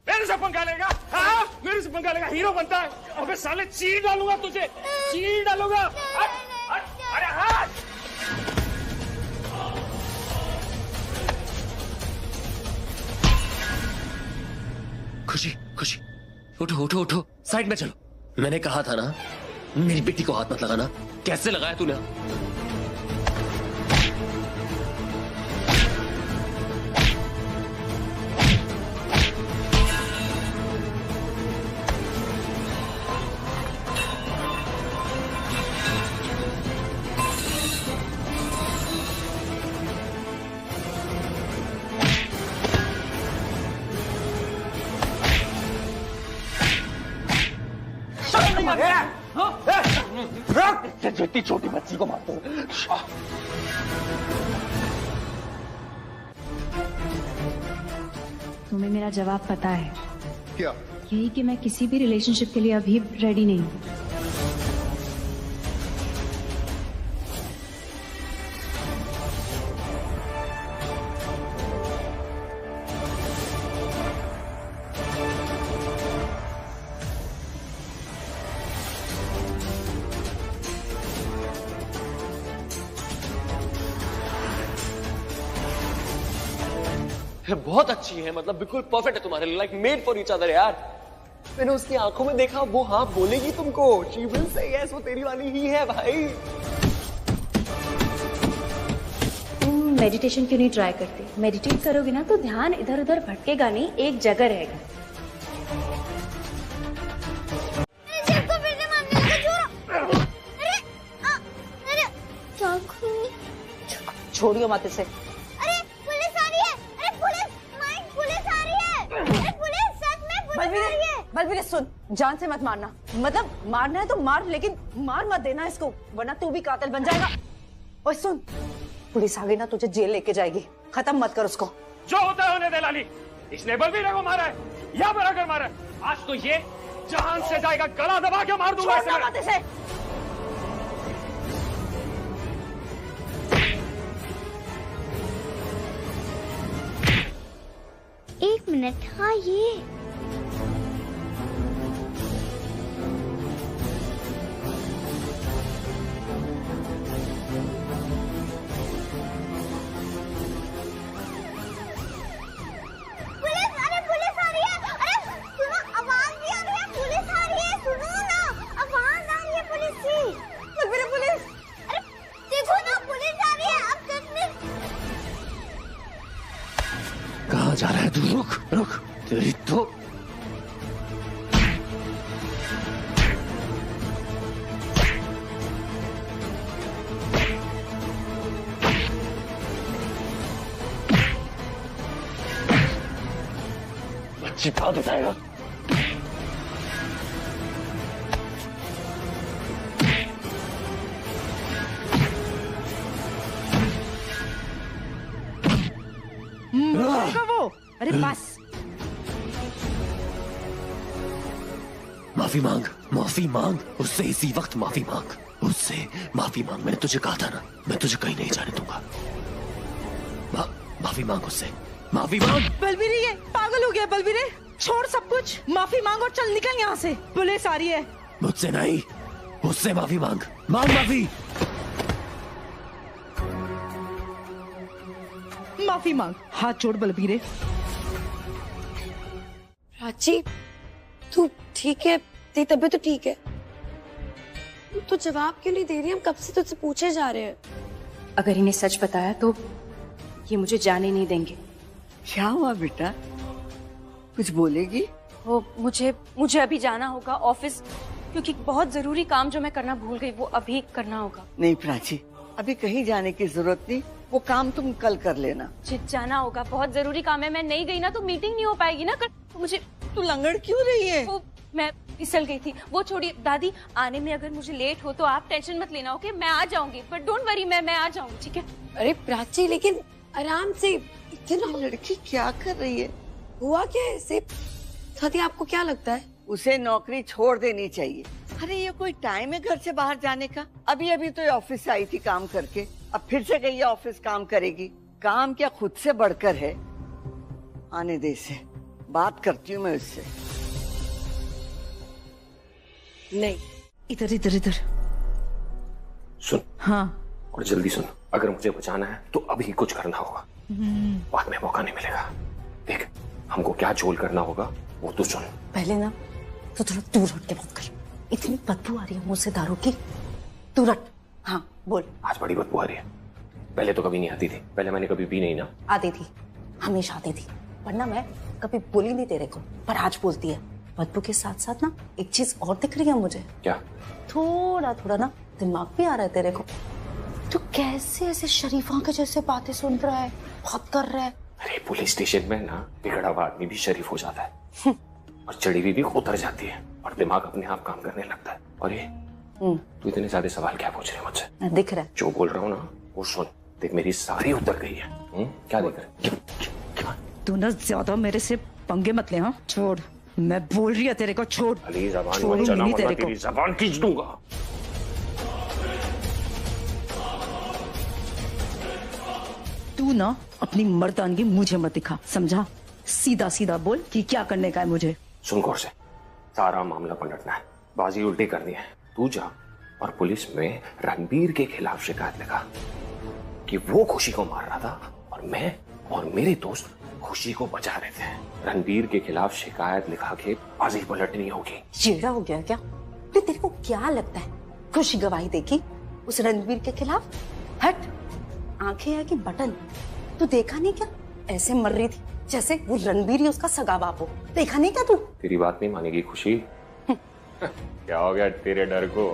मेरे से पंगा लेगा? हाँ, मेरे से पंगा लेगा? हीरो बनता है? अबे साले चीर डालूंगा तुझे, चीर डालूंगा। अरे हाथ!
खुशी, खुशी, उठो उठो उठो, साइड में चलो। मैंने कहा था ना, मेरी बेटी को हाथ मत लगाना। कैसे लगाया तूने?
जितनी छोटी बच्ची को मारते हो।
तुम्हें मेरा जवाब पता है
क्या?
यही कि मैं किसी भी रिलेशनशिप के लिए अभी रेडी नहीं हूँ।
बहुत अच्छी है, मतलब बिल्कुल परफेक्ट है तुम्हारे लिए, like made for each other यार। मैंने उसकी आंखों में देखा, वो हाँ बोलेगी तुमको। शी विल से यस, वो तेरी वाली ही है भाई।
तुम मेडिटेशन क्यों नहीं ट्राई करते? मेडिटेट करोगे ना तो ध्यान इधर उधर भटकेगा नहीं, एक जगह रहेगा।
छोड़ियो मत इसे।
अरे पुलिस आ रही है! अरे पुलिस! माइक, पुलिस आ रही है! अरे पुलिस, सच में पुलिस आ रही है!
बलबीर सुन, जान से मत मारना। मतलब मारना है तो मार, लेकिन मार मत देना इसको, वरना तू भी कातिल बन जाएगा। और सुन, पुलिस आ गई ना तुझे जेल लेके जाएगी। खत्म मत कर उसको।
जो होता है होने दे लाली। इसने बलबीर को मारा है या मेरा घर मारा है? आज तो ये जहान से जाएगा, गला दबा के मार दूंगा इसे।
एक मिनट, हाँ ये पुलिस! अरे पुलिस आ रही है! अरे सुनो, आवाज भी आ रही है, पुलिस आ रही है, सुनो ना, आवाज आ रही है पुलिस की। बलबीर, पुलिस! अरे देखो ना, पुलिस आ रही है, अब सच में।
कहाँ जा रहा है तू? रुक रुक, तेरी तो बच्ची कहाँ बताएगा?
वो, अरे बस।
माफी मांग उससे इसी वक्त माफी मांग उससे माफी मांग। मैंने तुझे कहा था ना, मैं तुझे कहीं नहीं जाने दूंगा। माफी मांग उससे, माफी मांग।
बलबीर ये पागल हो गया। बलबीर छोड़ सब कुछ, माफी मांग और चल निकल यहाँ से, पुलिस आ रही है।
मुझसे नहीं, उससे माफी मांग माफी।
माफी मांग, हाथ जोड़ बलबीर।
प्राची तू ठीक है? तेरी तबीयत तो ठीक है? तो जवाब क्यों नहीं दे रही? हम कब से तुझसे पूछे जा रहे हैं।
अगर इन्हें सच बताया तो ये मुझे जाने नहीं देंगे।
क्या हुआ बेटा, कुछ बोलेगी?
वो मुझे अभी जाना होगा ऑफिस, क्योंकि बहुत जरूरी काम जो मैं करना भूल गई वो अभी करना होगा।
नहीं प्राची, अभी कहीं जाने की जरूरत नहीं, वो काम तुम कल कर लेना।
मुझे जाना होगा, बहुत जरूरी काम है। मैं नहीं गई ना तो मीटिंग नहीं हो पाएगी ना। तो मुझे
तू लंगड़ क्यों रही है?
वो मैं फिसल गई थी। वो छोड़िए दादी, आने में अगर मुझे लेट हो तो आप टेंशन मत लेना, ओके? मैं आ जाऊंगी, बट डोंट वरी, मैं आ जाऊंगी, ठीक है?
अरे प्राची लेकिन आराम से।
इतना लड़की क्या कर रही है?
हुआ क्या है इसे? दादी आपको क्या लगता है?
उसे नौकरी छोड़ देनी चाहिए। अरे ये कोई टाइम है घर से बाहर जाने का? अभी अभी तो ये ऑफिस आई थी काम करके, अब फिर से गई है ऑफिस काम करेगी। काम क्या खुद से बढ़कर है? आने दे इसे, बात करती हूँ मैं उससे।
नहीं,
इधर इधर इधर
सुन।
हाँ
और जल्दी सुन, अगर मुझे बचाना है तो अभी कुछ करना होगा, बाद में मौका नहीं मिलेगा। देख, हमको क्या झोल करना होगा वो तू सुन।
पहले ना तो थोड़ा दूर हट के बात कर। इतनी बदबू आ रही है मुंह से दारू की। दूर हट। हाँ बोल।
आज बड़ी बदबू आ रही है, पहले तो कभी नहीं आती थी। पहले मैंने कभी पी नहीं ना।
आती थी, हमेशा आती थी, वरना मैं कभी बोली नहीं तेरे को, पर आज बोलती है। बदबू के साथ साथ ना एक चीज और दिख रही है मुझे।
क्या?
थोड़ा थोड़ा ना दिमाग भी आ रहा है तेरे को। तू कैसे ऐसे शरीफों के जैसे बातें सुन रहा है, बात कर रहा है।
अरे पुलिस स्टेशन में ना बिगड़ा हुआ आदमी भी शरीफ हो जाता है और चढ़ी हुई भी उतर जाती है और दिमाग अपने आप काम करने लगता है। और ये तू इतने सारे सवाल क्या पूछ रही है मुझसे?
दिख रहा है
जो बोल रहा हूँ ना वो सुन। देख, मेरी सारी उतर गई है। क्या देख रहे?
तू ना ज्यादा मेरे से पंगे मत ले। हाँ छोड़, मैं बोल रही है तेरे को, छोड़।
अली जबान मत चला वरना तेरी जबान खींच दूंगा।
तू ना अपनी मर्दानगी मुझे मत दिखा, समझा? सीधा सीधा बोल कि क्या करने का है मुझे।
सुन गौर से, सारा मामला पलटना है, बाजी उल्टी करनी है। तू जा और पुलिस में रणबीर के खिलाफ शिकायत लिखा कि वो खुशी को मार रहा था और मैं और मेरे दोस्त खुशी को बचा रहे थे। रणबीर के खिलाफ शिकायत लिखा के बाजी पलटनी होगी।
चिड़ा हो गया क्या? तो तेरे को क्या लगता है खुशी गवाही देगी उस रणबीर के खिलाफ? हट, आंखें है कि बटन? तू देखा नहीं क्या ऐसे मर रही थी जैसे वो रणबीर ही उसका सगा बाप हो? देखा नहीं क्या तू?
तेरी बात नहीं मानेगी खुशी। क्या हो गया तेरे डर को?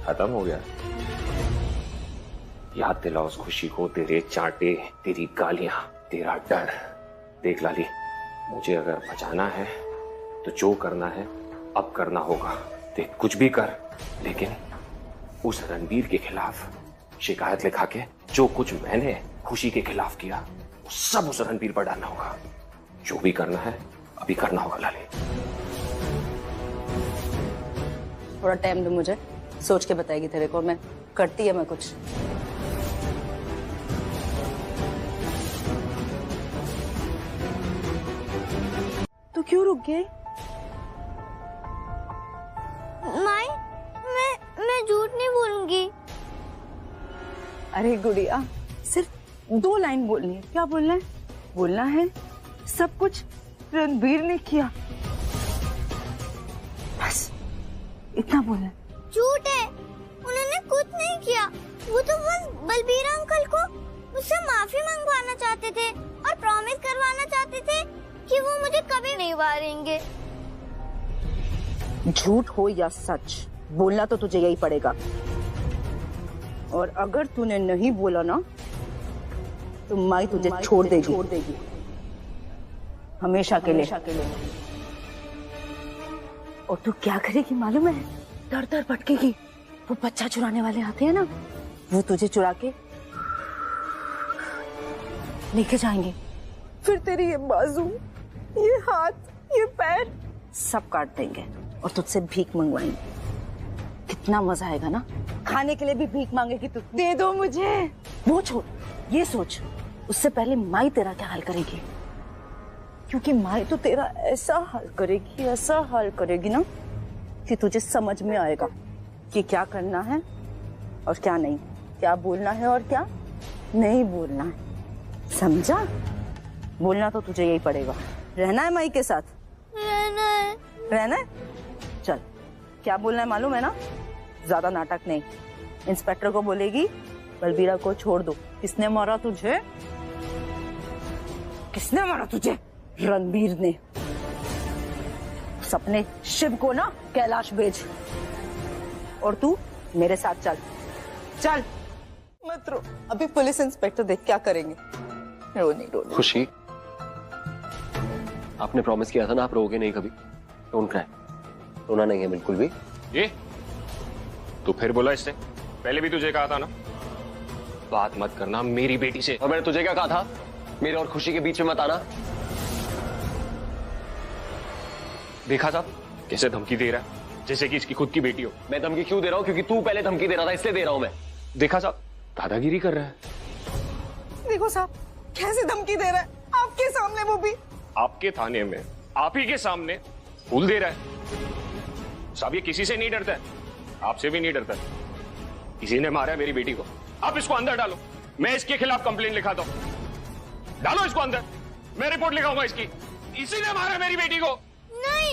खत्म हो गया? याद दिला उस खुशी को तेरे चांटे, तेरी गालियां, तेरा डर। देख लाली, मुझे अगर बचाना है तो जो करना है अब करना होगा। देख, कुछ भी कर, लेकिन उस रणबीर के खिलाफ शिकायत लिखा के जो कुछ मैंने खुशी के खिलाफ किया वो सब उस रणबीर पर डालना होगा। जो भी करना है अभी करना होगा लाली।
थोड़ा टाइम दो मुझे, सोच के बताएगी तेरे को। मैं करती है मैं कुछ।
तू क्यों रुक गई?
माई, मैं झूठ नहीं बोलूंगी।
अरे गुड़िया, सिर्फ 2 लाइन बोलनी है। क्या बोलना है? बोलना है सब कुछ रणबीर ने किया, बस इतना बोलना।
झूठ है, उन्होंने कुछ नहीं किया। वो तो बस बलबीर अंकल को मुझसे माफी मंगवाना चाहते थे और प्रॉमिस करवाना चाहते थे कि वो मुझे कभी नहीं मारेंगे।
झूठ हो या सच, बोलना तो तुझे यही पड़ेगा। और अगर तूने नहीं बोला ना तो माई तुझे छोड़ देगी हमेशा के लिए। और तू क्या करेगी मालूम है? दर दर भटकेगी। वो बच्चा चुराने वाले आते हैं ना, वो तुझे चुरा के लेके जाएंगे। फिर तेरी ये बाजू, ये हाथ, ये पैर
सब काट देंगे और तुझसे भीख मंगवाएंगे। कितना मजा आएगा ना, खाने के लिए भी भीख मांगेगी तू, दे दो मुझे। वो छोड़, ये सोच उससे पहले माई तेरा क्या हाल करेगी, क्योंकि माई तो तेरा ऐसा हाल करेगी ना कि तुझे समझ में आएगा कि क्या करना है और क्या नहीं, क्या बोलना है और क्या नहीं बोलना है, समझा? बोलना तो तुझे यही पड़ेगा। रहना है माई के साथ? रहना है? चल, क्या बोलना है मालूम है ना? ज्यादा नाटक नहीं। इंस्पेक्टर को बोलेगी बलबीरा को छोड़ दो। किसने मारा तुझे? किसने मारा तुझे? रणबीर ने। सपने शिव को ना कैलाश भेज, और तू मेरे साथ चल। चल मत रो, अभी पुलिस इंस्पेक्टर देख क्या करेंगे। रो नहीं, रो नहीं।
खुशी, आपने प्रॉमिस किया था ना आप रोगे नहीं कभी। Don't cry. रोना नहीं है बिल्कुल भी।
ये तू फिर बोला इससे? पहले भी तुझे कहा था ना बात मत करना मेरी बेटी से।
और मैंने तुझे क्या कहा था? मेरे और खुशी के बीच में मत आना।
देखा था कैसे धमकी दे रहा है, जैसे कि इसकी खुद की बेटी हो।
मैं धमकी क्यों दे रहा हूँ? क्योंकि तू पहले धमकी दे रहा था, इसलिए दे रहा हूं मैं।
देखा साहब, दादागिरी कर रहा है।
देखो साहब कैसे धमकी दे रहा है, आपके सामने, वो भी
आपके थाने में, आप ही के सामने फूल दे रहा है। साहब ये किसी से नहीं डरता है, आपसे भी नहीं डरता है। किसी ने मारा है मेरी बेटी को, आप इसको अंदर डालो, मैं इसके खिलाफ कंप्लेंट लिखाता हूँ। डालो इसको अंदर, मैं रिपोर्ट लिखाऊंगा इसकी। इसी ने मारा है मेरी बेटी को।
नहीं,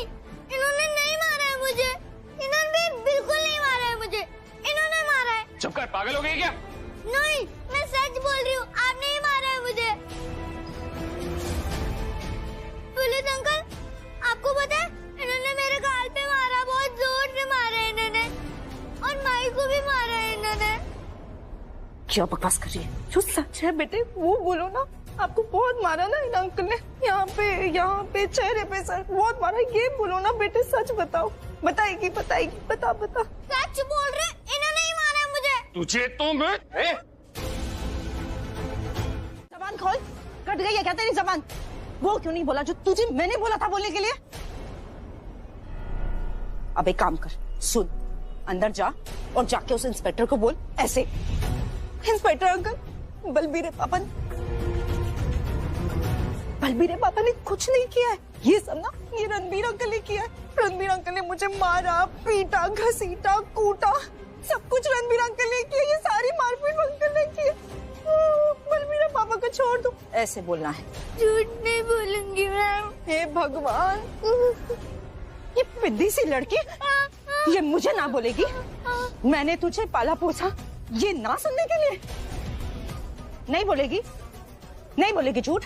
इन्होंने नहीं मारा है मुझे। इन्होंने बिल्कुल नहीं मारा है मुझे। इन्होंने मारा है।
चुप कर, पागल हो गई क्या?
नहीं, मैं सच बोल रही हूँ, आपने ही मारा है मुझे। पुलिस अंकल, आपको पता है इन्होंने मेरे गाल पे मारा, बहुत जोर से मारा है इन्होंने, और माई को भी मारा है इन्होंने।
क्या बकवास कर रही है? जो सच है बेटे वो बोलो ना। आपको बहुत मारा ना इन अंकल ने, यहाँ पे चेहरे पे, सर बहुत मारा, ये बोलो ना बेटे, सच बताओ। बताएगी, बता।
सच बोल रहे, इन्होंने ही मारा है मुझे।
तुझे तो मैं
जबान खोल, कट गई है क्या तेरी जबान? वो क्यों नहीं बोला जो तुझे मैंने बोला था बोलने के लिए? अब एक काम कर, सुन, अंदर जा और जाके उस इंस्पेक्टर को बोल ऐसे, इंस्पेक्टर अंकल, बलबीर पापा ने कुछ नहीं किया है, ये सब ना ये रणबीर अंकल ने किया है। रणबीर अंकल ने मुझे मारा, पीटा, घसीटा, कूटा, सब कुछ रणबीर अंकल ने किया। ये सारी मारपीट अंकल ने की। बलबीर पापा को छोड़ दो, ऐसे बोलना है।
झूठ नहीं बोलूंगी मैम।
हे भगवान, ये पिद्दी सी लड़की ये मुझे ना बोलेगी? मैंने तुझे पाला पोसा ये ना सुनने के लिए? नहीं बोलेगी झूठ?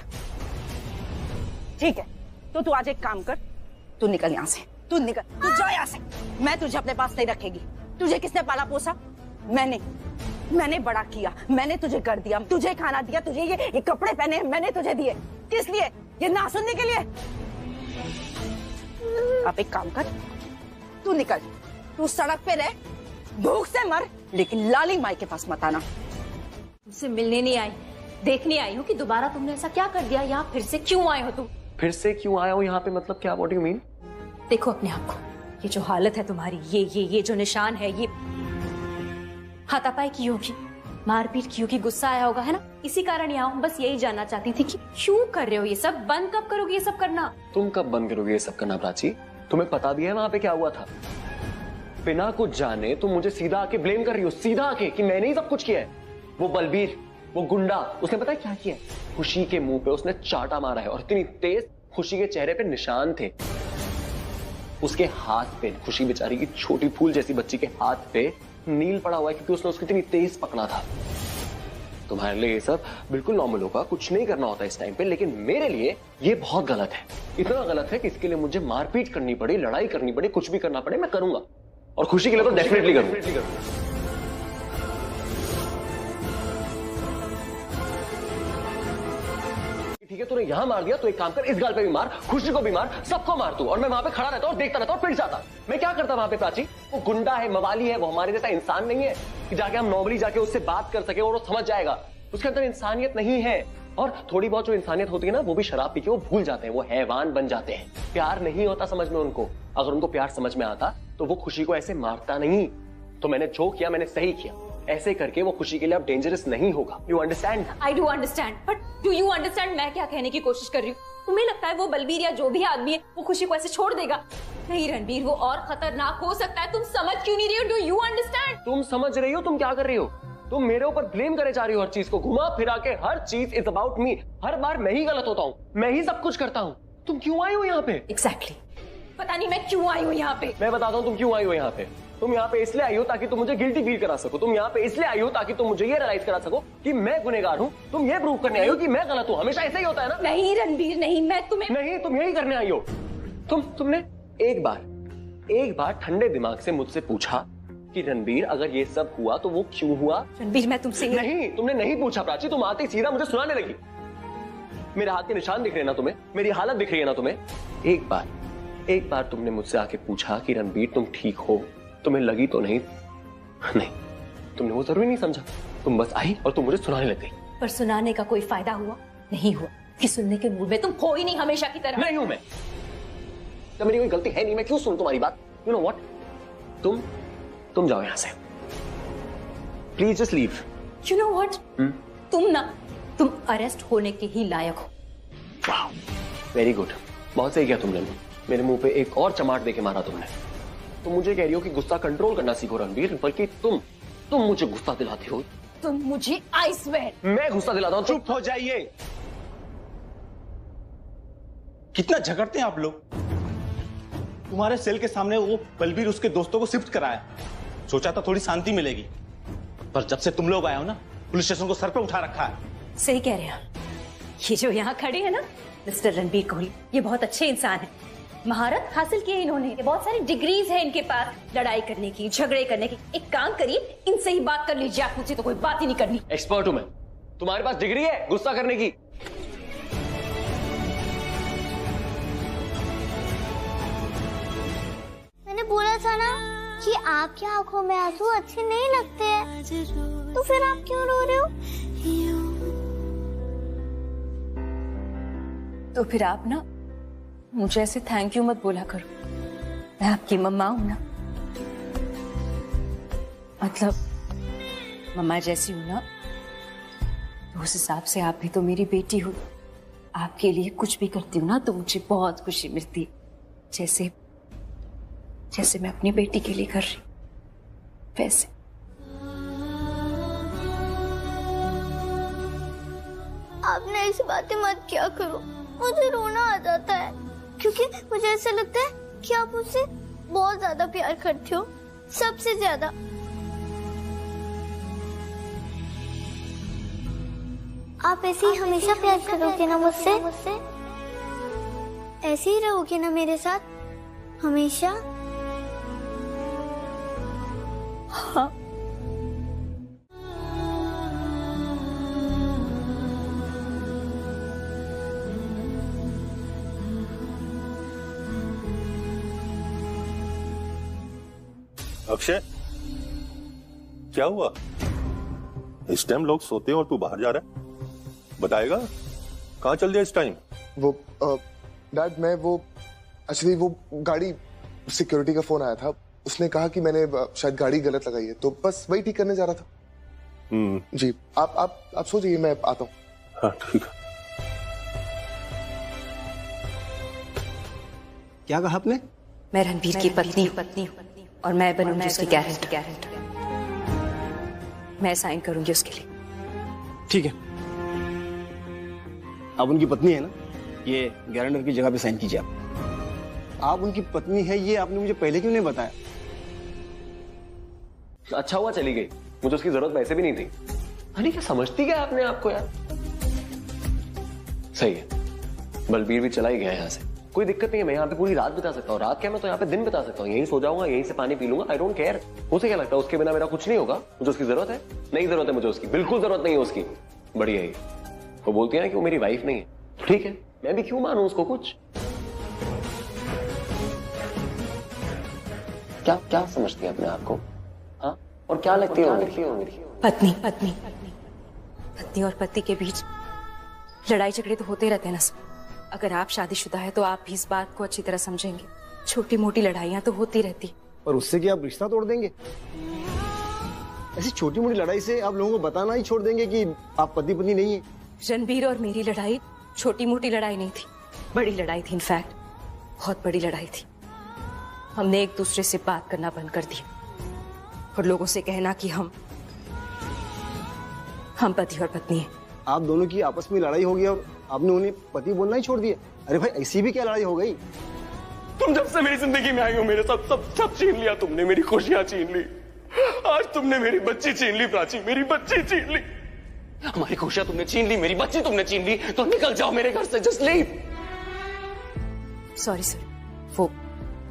ठीक है, तो तू आज एक काम कर, तू निकल यहाँ से, तू जा यहाँ से। मैं तुझे अपने पास नहीं रखेगी। तुझे किसने पाला पोसा? मैंने बड़ा किया, मैंने तुझे कर दिया, तुझे खाना दिया, तुझे ये कपड़े पहने मैंने तुझे दिए। किस लिए? ये ना सुनने के लिए? अब एक काम कर, तू निकल, तू सड़क पे रह, भूख से मर, लेकिन लाली माई के पास मत आना।
तुमसे मिलने नहीं आई, देखने आई हूँ कि दोबारा तुमने ऐसा क्या कर दिया। यहाँ फिर से क्यों आए हो तुम?
फिर से क्यों आया हूँ यहाँ पे? मतलब क्या? What do you mean?
देखो अपने आप को, ये जो हालत है तुम्हारी, ये जो निशान है, ये हाथापाई की होगी, मारपीट की होगी, गुस्सा आया होगा, है ना? इसी कारण यहाँ हूँ। बस यही जानना चाहती थी कि क्यों कर रहे हो ये सब? बंद कब करोगे ये सब करना?
तुम कब बंद करोगे ये सब करना प्राची? तुम्हें पता भी है वहां पे क्या हुआ था? बिना कुछ जाने तुम मुझे सीधा आके ब्लेम कर रही हो, सीधा आके कि मैंने ही सब कुछ किया है। वो बलबीर, वो गुंडा, उसने पता है क्या किया है? खुशी के मुंह पे उसने चाटा मारा है, और इतनी तेज खुशी के चेहरे पे निशान थे। उसके हाथ पे, खुशी बेचारी की छोटी फूल जैसी बच्ची के हाथ पे नील पड़ा हुआ है, क्योंकि उसने उसको इतनी तेज पकड़ा था। तुम्हारे लिए ये सब बिल्कुल नॉर्मल होगा, कुछ नहीं करना होता इस टाइम पे, लेकिन मेरे लिए ये बहुत गलत है। इतना गलत है कि इसके लिए मुझे मारपीट करनी पड़े, लड़ाई करनी पड़े, कुछ भी करना पड़े, मैं करूंगा। और खुशी के लिए तो डेफिनेटली करूंगा। ठीक है, तूने यहां मार दिया तो एक काम कर, इस गाल पे भी मार, खुशी को भी मार, सबको मार तू, और मैं वहां पे खड़ा रहता और देखता रहता और पिट जाता। मैं क्या करता वहां पे प्राची? वो गुंडा है, मवाली है, वो हमारे जैसा इंसान नहीं है कि जाके हम नॉर्मली जाके उससे बात कर सके और वो समझ जाएगा। उसके अंदर इंसानियत नहीं है। और थोड़ी बहुत जो इंसानियत होती है ना, वो भी शराब पी के वो भूल जाते हैं, वो हैवान बन जाते हैं। प्यार नहीं होता समझ में उनको। अगर उनको प्यार समझ में आता तो वो खुशी को ऐसे मारता नहीं। तो मैंने जो किया मैंने सही किया। ऐसे करके वो खुशी के लिए अब डेंजरस नहीं होगा। You understand?
I do understand, but do you understand मैं क्या कहने की कोशिश कर रही हूँ? तुम्हें लगता है वो बलबीर या जो भी आदमी है वो खुशी को ऐसे छोड़ देगा? नहीं रणबीर, वो और खतरनाक हो सकता है। तुम समझ क्यों नहीं रही हो? Do you understand?
तुम समझ रही हो? तुम क्या कर रही हो? तुम मेरे ऊपर ब्लेम करे जा रही हो हर चीज को, घुमा फिरा के। हर चीज इज अबाउट मी। हर बार मैं ही गलत होता हूँ, मैं ही सब कुछ करता हूँ। तुम क्यों आई हो यहाँ पे?
एग्जैक्टली पता नहीं मैं क्यों आई हूँ यहाँ पे।
मैं बताता हूँ तुम क्यों आई हो यहाँ पे। तुम यहाँ पे इसलिए आई हो ताकि तुम मुझे गिल्टी फील करा सको। तुम यहाँ पे इसलिए आई हो ताकि तुम मुझे ये रियलाइज करा सको कि मैं गुनहगार हूँ। तुम ये प्रूव करने आई हो कि मैं गलत हूँ। हमेशा ऐसा ही होता है ना?
नहीं रणबीर नहीं, मैं तुम्हें
नहीं, तुम यही करने आई हो। तुमने एक बार ठंडे दिमाग से मुझसे पूछा कि रणबीर अगर ये सब हुआ तो वो क्यों हुआ?
रणबीर मैं तुमसे
नहीं, तुमने नहीं पूछा प्राची। तुम आते ही सीधा मुझे सुनाने लगी। मेरे हाथ के निशान दिख रहे हैं ना तुम्हें? मेरी हालत दिख रही है ना तुम्हें? एक बार तुमने मुझसे आके पूछा कि रणबीर तुम ठीक हो? तुम्हें लगी तो नहीं तुमने वो जरूरी नहीं समझा। तुम बस आई और तुम मुझे सुनाने लग गई।
पर सुनाने का कोई फायदा हुआ? नहीं हुआ कि सुनने के मूड में तुम हो ही नहीं हमेशा की तरह।
नहीं हूं मैं। जब मेरी कोई गलती है नहीं, मैं क्यों सुनूं तुम्हारी बात? यू नो व्हाट, तुम जाओ यहां से। Please just leave.
You know what, तुम अरेस्ट होने के ही लायक हो।
वाह, वेरी गुड। बहुत सही किया तुमने। मेरे मुंह पे एक और चमाट देके मारा तुमने। तुम मुझे कह रही हो कि गुस्सा कंट्रोल करना सीखो रणबीर, बल्कि तुम मुझे गुस्सा दिलाती हो।
तुम मुझे आई स्वेयर
मैं गुस्सा दिलाता हूँ?
चुप हो जाइए। कितना झगड़ते हैं आप लोग। तुम्हारे सेल के सामने वो बलबीर उसके दोस्तों को शिफ्ट कराया, सोचा था थोड़ी शांति मिलेगी, पर जब से तुम लोग आए हो ना, पुलिस स्टेशन को सर पे उठा रखा है।
सही कह रहे हैं। ये जो यहाँ खड़े हैं ना मिस्टर रणबीर कोहली, ये बहुत अच्छे इंसान हैं। महारत हासिल की है इन्होंने, बहुत सारी डिग्रीज है इनके पास लड़ाई करने की, झगड़े करने की। एक काम करिए, इनसे ही बात कर लीजिए। आप मुझसे तो कोई बात ही नहीं करनी।
एक्सपर्ट हूं मैं। तुम्हारे पास डिग्री है गुस्सा करने की?
मैंने बोला था ना कि आपकी आंखों में आंसू अच्छे नहीं लगते हैं, तो फिर आप क्यों रो रहे हो?
तो फिर आप ना मुझे ऐसे थैंक यू मत बोला करो। मैं आपकी मम्मा हूं ना, मतलब मम्मा जैसी हूं ना, तो उस हिसाब से आप भी तो मेरी बेटी हो। आपके लिए कुछ भी करती हूँ ना तो मुझे बहुत खुशी मिलती है, जैसे मैं अपनी बेटी के लिए कर रही हूँ वैसे।
आपने ऐसी बातें मत किया करो, मुझे रोना आ जाता है, क्योंकि मुझे ऐसा लगता है कि आप मुझसे बहुत ज्यादा प्यार करते हो, सबसे ज्यादा। आप ऐसे ही हमेशा प्यार करोगे ना मुझसे? ऐसे ही रहोगे ना मेरे साथ हमेशा?
हाँ।
अक्षय, क्या हुआ? इस टाइम लोग सोते हैं और तू बाहर जा रहा है? बताएगा कहाँ चल दिया इस टाइम?
वो डैड, मैं वो एक्चुअली वो गाड़ी सिक्योरिटी का फोन आया था, उसने कहा कि मैंने शायद गाड़ी गलत लगाई है, तो बस वही ठीक करने जा रहा था। जी, आप सो जाइए, मैं आता हूँ।
हाँ ठीक है।
क्या कहा आपने?
मैं रणबीर की पत्नी और मैं बनूंगी उसकी गारंटर। मैं साइन करूंगी उसके लिए।
ठीक है, आप उनकी पत्नी है ना, ये गारंटर की जगह पे साइन कीजिए। आप उनकी पत्नी है, ये आपने मुझे पहले क्यों नहीं बताया?
अच्छा हुआ चली गई, मुझे उसकी जरूरत वैसे भी नहीं थी। अरे क्या समझती क्या अपने आप को यार? सही है, बलबीर भी चला ही गया यहाँ से, कोई दिक्कत नहीं है। मैं यहाँ पे पूरी रात बिता सकता हूँ। रात क्या, मैं तो यहाँ पे दिन बिता सकता हूँ। यहीं सो जाऊंगा, यहीं से पानी पी लूंगा। I don't care. उसे क्या लगता है उसके बिना मेरा कुछ नहीं होगा? मुझे उसकी जरूरत है? नहीं जरूरत है मुझे उसकी, बिल्कुल जरूरत नहीं है उसकी। बढ़िया है, वो बोलती है ना कि वो मेरी वाइफ नहीं है, ठीक है, मैं भी क्यों मानूं उसको कुछ? क्या समझती है अपने आप को? हाँ, और क्या लगती है?
पत्नी और पति के बीच लड़ाई झगड़े तो होते रहते हैं ना सर। अगर आप शादीशुदा है तो आप भी इस बात को अच्छी तरह समझेंगे। छोटी मोटी लड़ाइयाँ तो होती रहती।
और उससे क्या आप रिश्ता तोड़ देंगे? ऐसी छोटी मोटी लड़ाई से आप लोगों को बताना ही छोड़ देंगे कि आप पति पत्नी नहीं है?
रणबीर और मेरी लड़ाई छोटी मोटी लड़ाई नहीं थी, बड़ी लड़ाई थी। इनफैक्ट बहुत बड़ी लड़ाई थी। हमने एक दूसरे से बात करना बंद कर दिया और लोगों से कहना कि हम पति और पत्नी हैं।
आप दोनों की आपस में लड़ाई हो गई और आपने उन्हें पति बोलना ही छोड़ दिया? अरे भाई ऐसी भी क्या लड़ाई हो गई?
तुम जब से मेरी जिंदगी में आई हो मेरे सब सब सब छीन लिया तुमने। मेरी खुशियां छीन ली। आज तुमने मेरी बच्ची छीन ली प्राची, मेरी बच्ची छीन ली। हमारी खुशियां तुमने छीन ली, मेरी बच्ची तुमने छीन ली। तो निकल जाओ मेरे घर से, जस्ट लीव।
सॉरी सर, वो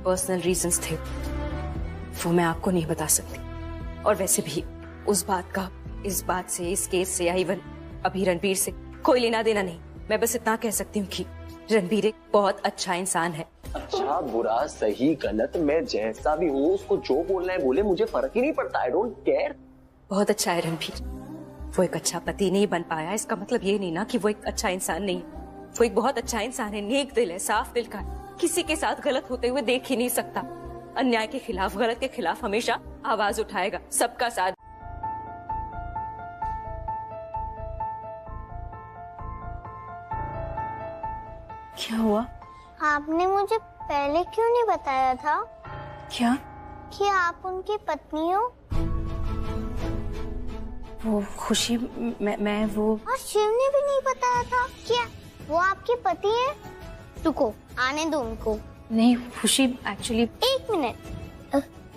पर्सनल रीजंस थे, वो मैं आपको नहीं बता सकती। और वैसे भी उस बात का इस बात से, इस केस से या इवन अभी रणबीर से कोई लेना देना नहीं। मैं बस इतना कह सकती हूँ कि रणबीर एक बहुत अच्छा इंसान है।
अच्छा बुरा सही गलत मैं जैसा भी हूँ, उसको जो बोलना है बोले, मुझे फर्क ही नहीं पड़ता। I don't care.
बहुत अच्छा है रणबीर। वो एक अच्छा पति नहीं बन पाया, इसका मतलब ये नहीं ना कि वो एक अच्छा इंसान नहीं। वो एक बहुत अच्छा इंसान है, नेक दिल है, साफ दिल का है। किसी के साथ गलत होते हुए देख ही नहीं सकता। अन्याय के खिलाफ, गलत के खिलाफ हमेशा आवाज उठाएगा, सबका साथ। क्या हुआ?
आपने मुझे पहले क्यों नहीं बताया था?
क्या?
कि आप उनकी पत्नी हो।
वो खुशी, मैं वो।
और शिव ने भी नहीं बताया था क्या वो आपके पति है? रुको, आने दो उनको।
नहीं खुशी, एक्चुअली।
एक मिनट,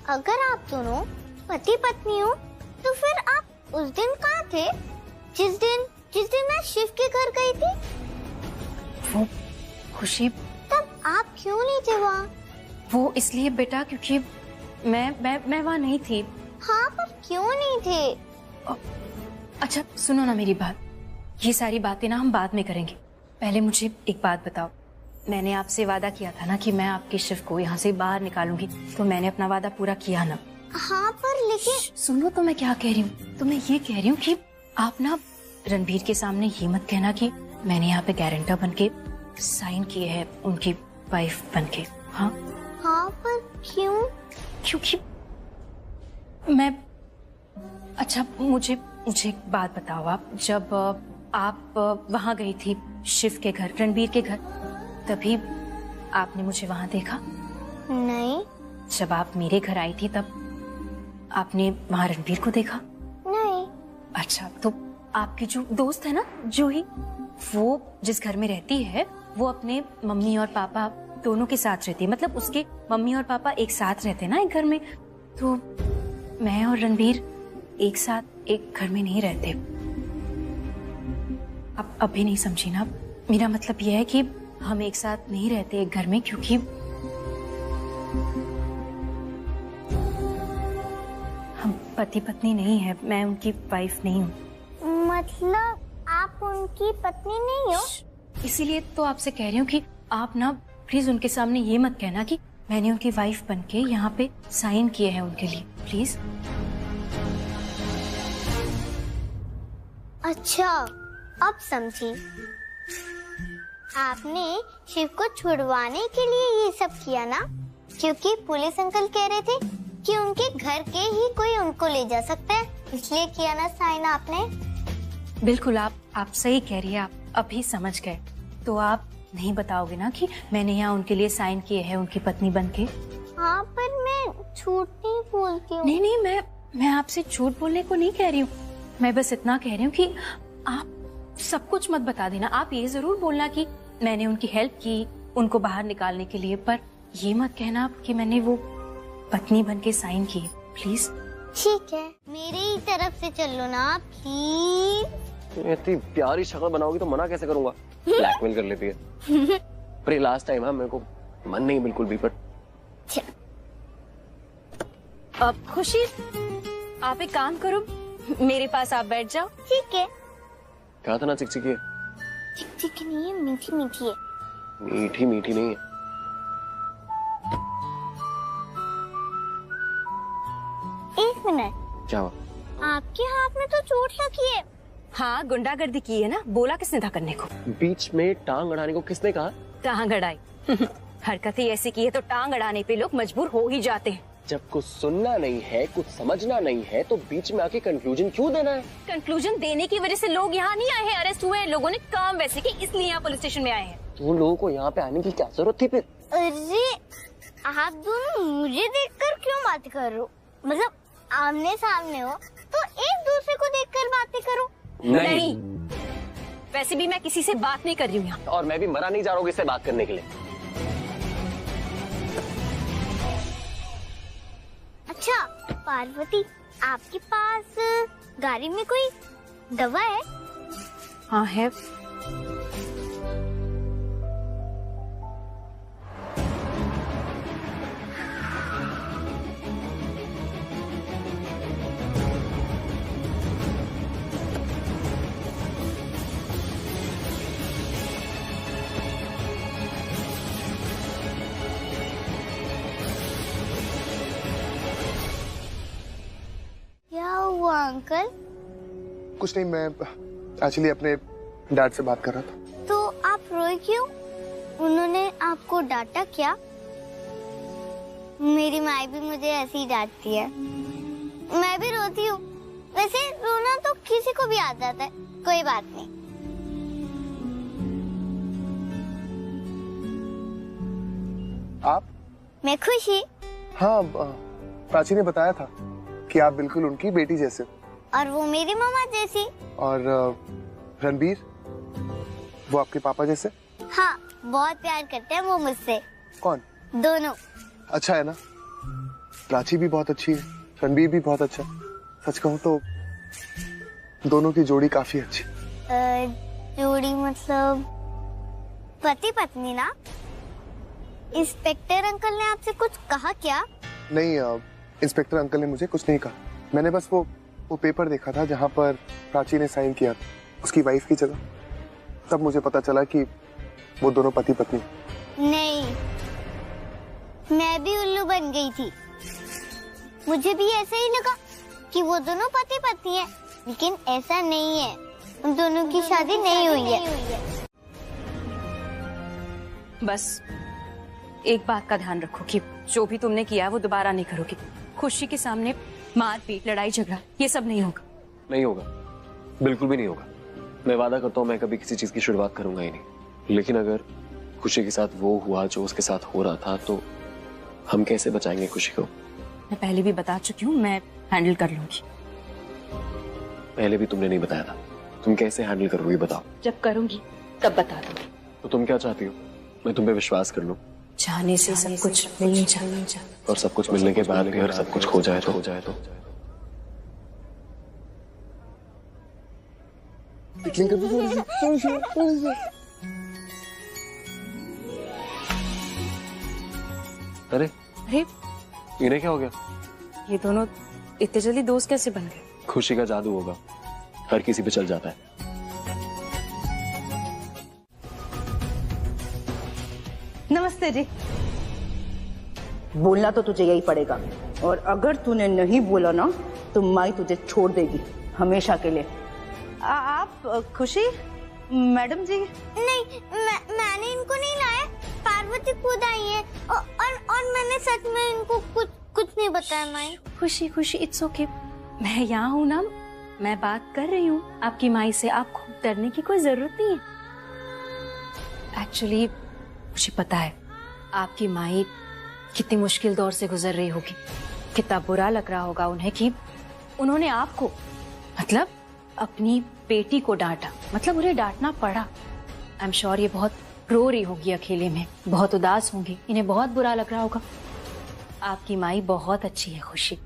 अगर आप दोनों पति पत्नी हो तो फिर आप उस दिन कहाँ थे? जिस दिन मैं शिव के घर गई थी?
वो खुशी,
तब आप क्यों नहीं थे वहाँ?
वो इसलिए बेटा क्योंकि मैं वहाँ नहीं थी।
हाँ, पर क्यों नहीं थे?
अच्छा सुनो ना मेरी बात, ये सारी बातें ना हम बाद में करेंगे। पहले मुझे एक बात बताओ, मैंने आपसे वादा किया था ना कि मैं आपके शिव को यहाँ से बाहर निकालूंगी, तो मैंने अपना वादा पूरा किया ना?
हाँ, पर लेकिन
सुनो तो मैं क्या कह रही हूँ। तो मैं ये कह रही हूँ कि आप ना रणबीर के सामने ये मत कहना कि मैंने यहाँ पे गारंटर बन के साइन किए हैं उनकी वाइफ बन के। हाँ
हाँ, पर क्यों?
क्योंकि मैं, अच्छा मुझे एक बात बताओ, आप जब आप वहाँ गई थी शिव के घर, रणबीर के घर, तभी आपने मुझे वहाँ देखा?
नहीं।
जब आप मेरे घर आई थी तब आपने वहाँ रणबीर को देखा?
नहीं।
अच्छा, तो आपकी जो दोस्त है ना जूही, वो जिस घर में रहती है वो अपने मम्मी और पापा दोनों के साथ रहती है। मतलब उसके मम्मी और पापा एक साथ रहते हैं ना एक घर में। तो मैं और रणबीर एक साथ एक घर में नहीं रहते। आप अभी नहीं समझी ना? मेरा मतलब यह है कि हम एक साथ नहीं रहते एक घर में, क्योंकि हम पति पत्नी नहीं है। मैं उनकी वाइफ नहीं हूँ।
मतलब आप उनकी पत्नी नहीं हो?
इसीलिए तो आपसे कह रही हूँ कि आप ना प्लीज उनके सामने ये मत कहना कि मैंने उनकी वाइफ बनके यहाँ पे साइन किए हैं उनके लिए, प्लीज।
अच्छा, अब समझी। आपने शिव को छुड़वाने के लिए ये सब किया ना? क्योंकि पुलिस अंकल कह रहे थे कि उनके घर के ही कोई उनको ले जा सकता है, इसलिए किया ना साइन आपने?
बिल्कुल, आप सही कह रही है। आप अभी समझ गए। तो आप नहीं बताओगे ना कि मैंने यहाँ उनके लिए साइन किए हैं उनकी पत्नी बनके?
हाँ, पर मैं झूठ नहीं बोलती हूँ।
नहीं, मैं आपसे झूठ बोलने को नहीं कह रही हूँ। मैं बस इतना कह रही हूँ कि आप सब कुछ मत बता देना। आप ये जरूर बोलना कि मैंने उनकी हेल्प की उनको बाहर निकालने के लिए, पर ये मत कहना कि मैंने वो पत्नी बनके साइन किए, प्लीज।
ठीक है, मेरी ही तरफ से चलो ना प्लीज।
इतनी प्यारी शक्ल बनाओगी तो मना कैसे करूंगा? ब्लैकमेल कर लेती है। पर ये लास्ट टाइम है, मेरे को मन नहीं बिल्कुल भी। पर
अब खुशी, आप एक काम करो, मेरे पास आप बैठ जाओ।
ठीक है।
कहा था ना चिकचिकी है?
चिकचिकी नहीं है, मीठी मीठी है।
मीठी मीठी नहीं है।
एक मिनट,
क्या हुआ?
आपके हाथ में तो चोट लगी है,
हाँ, गुंडागर्दी की है ना, बोला किसने था करने को?
बीच में टांग अड़ाने को किसने कहा?
टांग अड़ाई? हरकतें ऐसी की है तो टांग अड़ाने पे लोग मजबूर हो ही जाते हैं।
जब कुछ सुनना नहीं है, कुछ समझना नहीं है, तो बीच में आके कंक्लूजन क्यों देना है?
कंक्लूजन देने की वजह से लोग यहाँ नहीं आए हैं, अरेस्ट हुए हैं। लोगों ने काम वैसे की, इसलिए यहाँ पुलिस स्टेशन में आए हैं।
तो लोगों को यहाँ पे आने की क्या जरूरत थी फिर?
अरे आप दोनों मुझे देखकर क्यों बातें कर रहे हो? मतलब आमने सामने हो तो एक दूसरे को देखकर बातें करो।
नहीं, वैसे भी मैं किसी से बात नहीं कर रही हूँ यहाँ।
और मैं भी मरा नहीं जा रहा हूँ इससे बात करने के लिए।
अच्छा पार्वती, आपके पास गाड़ी में कोई दवा है?
हाँ है।
क्या हुआ अंकल?
कुछ नहीं, मैं एक्चुअली अपने डैड से बात कर रहा था।
तो आप रोए क्यों? उन्होंने आपको डांटा क्या? मेरी माँ भी मुझे ऐसे ही डांटती है। मैं भी रोती हूँ। वैसे रोना तो किसी को भी आ जाता है, कोई बात नहीं।
आप?
मैं खुशी।
हाँ, प्राची ने बताया था कि आप बिल्कुल उनकी बेटी जैसे।
और वो मेरी मामा जैसी।
और रणबीर, वो आपके पापा जैसे?
हाँ, बहुत प्यार करते हैं वो मुझसे।
कौन?
दोनों।
अच्छा है ना? प्राची भी बहुत अच्छी है, रणबीर भी बहुत अच्छा है। सच कहूँ तो दोनों की जोड़ी काफी अच्छी।
जोड़ी मतलब पति पत्नी ना? इंस्पेक्टर अंकल ने आपसे कुछ कहा क्या?
नहीं, इंस्पेक्टर अंकल ने मुझे कुछ नहीं कहा। मैंने बस वो पेपर देखा था जहाँ पर प्राची ने साइन किया उसकी वाइफ की जगह। तब मुझे पता चला कि वो दोनों पति पत्नी।
नहीं, मैं भी उल्लू बन गई थी। मुझे भी ऐसा ही लगा कि वो दोनों पति पत्नी हैं, लेकिन ऐसा नहीं है। उन दोनों की शादी नहीं हुई है।
बस एक बात का ध्यान रखो कि जो भी तुमने किया है वो दोबारा नहीं करोगी। खुशी के सामने मारपीट, लड़ाई झगड़ा, ये सब नहीं होगा।
नहीं होगा, बिल्कुल भी नहीं होगा। मैं वादा करता हूँ मैं कभी किसी चीज की शुरुआत करूंगा ही नहीं। लेकिन अगर खुशी के साथ वो हुआ जो उसके साथ हो रहा था तो हम कैसे बचाएंगे खुशी को?
मैं पहले भी बता चुकी हूँ, मैं हैंडल कर लूंगी।
पहले भी तुमने नहीं बताया था, तुम कैसे हैंडल करोगी बताओ?
जब करूंगी तब बता दूंगी।
तो तुम क्या चाहती हो? मैं तुम पे विश्वास कर लूं?
जाने से सब कुछ मिलने चाहिए,
और सब कुछ मिलने के बाद भी अगर सब कुछ खो जाए तो अरे इन्हें क्या हो गया?
ये दोनों इतने जल्दी दोस्त कैसे बन गए?
खुशी का जादू होगा, हर किसी पे चल जाता है।
नमस्ते जी। बोलना तो तुझे यही पड़ेगा, और अगर तूने नहीं बोला ना तो माई तुझे छोड़ देगी हमेशा के लिए। आप खुशी मैडम जी?
नहीं, मैंने इनको नहीं लाया, पार्वती खुद आई है। और मैंने सच में इनको कुछ नहीं बताया माई।
खुशी खुशी, इट्स ओके, मैं यहाँ हूँ ना, मैं बात कर रही हूँ आपकी माई से। आपको डरने की कोई जरूरत नहीं है। एक्चुअली मुझे पता है आपकी माई कितनी मुश्किल दौर से गुजर रही होगी, कितना बुरा लग रहा होगा उन्हें कि उन्होंने आपको, मतलब अपनी बेटी को डांटा, मतलब उन्हें डांटना पड़ा। आई एम श्योर ये बहुत रो रही होगी अकेले में, बहुत उदास होंगी, इन्हें बहुत बुरा लग रहा होगा। आपकी माई बहुत अच्छी है खुशी,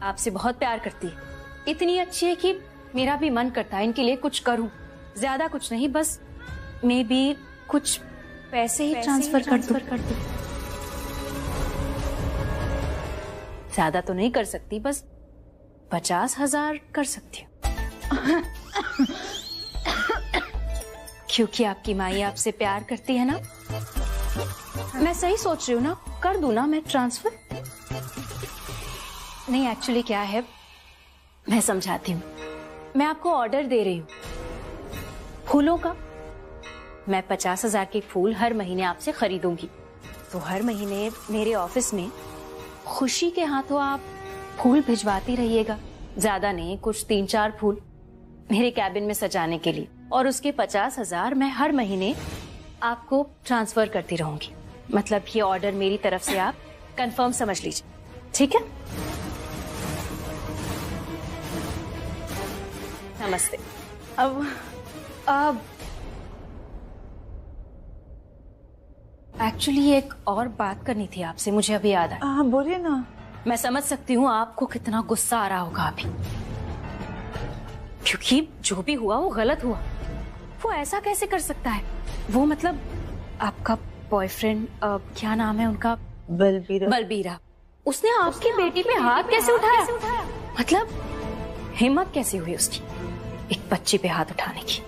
आपसे बहुत प्यार करती है, इतनी अच्छी है कि मेरा भी मन करता है इनके लिए कुछ करूं। ज्यादा कुछ नहीं, बस मे बी कुछ पैसे ही ट्रांसफर कर दूं। ज्यादा तो नहीं कर सकती, बस 50,000 कर सकती हूँ। क्योंकि आपकी माई आपसे प्यार करती है ना। मैं सही सोच रही हूँ ना? कर दूं ना मैं ट्रांसफर? नहीं, एक्चुअली क्या है, मैं समझाती हूँ। मैं आपको ऑर्डर दे रही हूँ फूलों का। मैं 50,000 के फूल हर महीने आपसे खरीदूंगी, तो हर महीने मेरे ऑफिस में खुशी के हाथों आप फूल भिजवाती रहिएगा। ज्यादा नहीं, कुछ 3-4 फूल मेरे कैबिन में सजाने के लिए, और उसके 50,000 मैं हर महीने आपको ट्रांसफर करती रहूंगी। मतलब ये ऑर्डर मेरी तरफ से आप कंफर्म समझ लीजिए, ठीक है? नमस्ते। अब एक्चुअली एक और बात करनी थी आपसे, मुझे अभी याद आया।
हाँ बोलिए ना।
मैं समझ सकती हूँ आपको कितना गुस्सा आ रहा होगा अभी, क्योंकि जो भी हुआ वो गलत हुआ। वो ऐसा कैसे कर सकता है? वो मतलब आपका बॉयफ्रेंड, क्या नाम है उनका?
बलबीरा।
बलबीरा। उसने आपकी बेटी पे हाथ कैसे उठाया? मतलब हिम्मत कैसे हुई उसकी एक बच्ची पे हाथ उठाने की?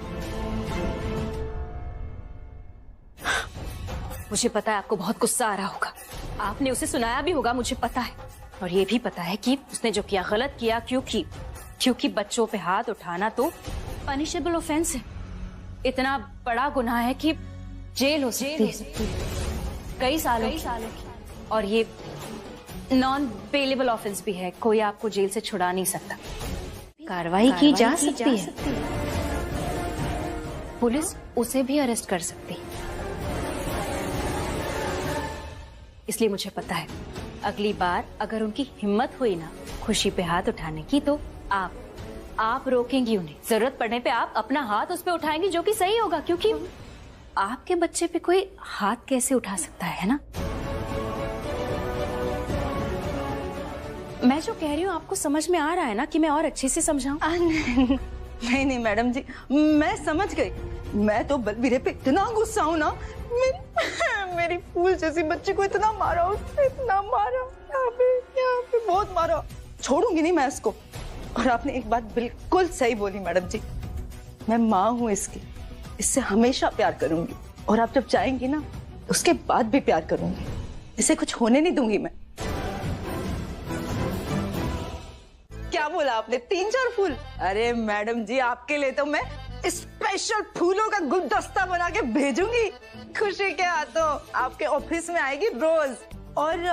मुझे पता है आपको बहुत गुस्सा आ रहा होगा, आपने उसे सुनाया भी होगा, मुझे पता है। और ये भी पता है कि उसने जो किया गलत किया, क्योंकि बच्चों पे हाथ उठाना तो पनिशेबल ऑफेंस है। इतना बड़ा गुनाह है कि जेल हो सकती है, कई सालों की। और ये नॉन बेलेबल ऑफेंस भी है, कोई आपको जेल से छुड़ा नहीं सकता। कार्रवाई की जा सकती है, पुलिस उसे भी अरेस्ट कर सकती है। इसलिए मुझे पता है अगली बार अगर उनकी हिम्मत हुई ना खुशी पे हाथ उठाने की, तो आप रोकेंगी उन्हें। जरूरत पड़ने पे आप अपना हाथ उस पे उठाएंगी, जो कि सही होगा, क्योंकि आपके बच्चे पे कोई हाथ कैसे उठा सकता है ना? मैं जो कह रही हूँ आपको समझ में आ रहा है ना कि मैं और अच्छे से समझाऊं?
नहीं नहीं मैडम जी, मैं समझ गई। मैं तो बलबीरे पे इतना गुस्सा हूँ ना, मेरी फूल जैसी बच्ची को इतना मारा, उसने इतना मारा, यहाँ पे बहुत मारा। छोड़ूंगी नहीं मैं इसको। और आपने एक बात बिल्कुल सही बोली मैडम जी, मैं माँ हूँ इसकी, इससे हमेशा प्यार करूंगी। और आप जब चाहेंगी ना उसके बाद भी प्यार करूंगी, इसे कुछ होने नहीं दूंगी मैं। क्या बोला आपने? 3-4 फूल? अरे मैडम जी, आपके लिए तो मैं स्पेशल फूलों का गुलदस्ता बना के भेजूंगी। खुशी के हाथों आपके ऑफिस में आएगी रोज। और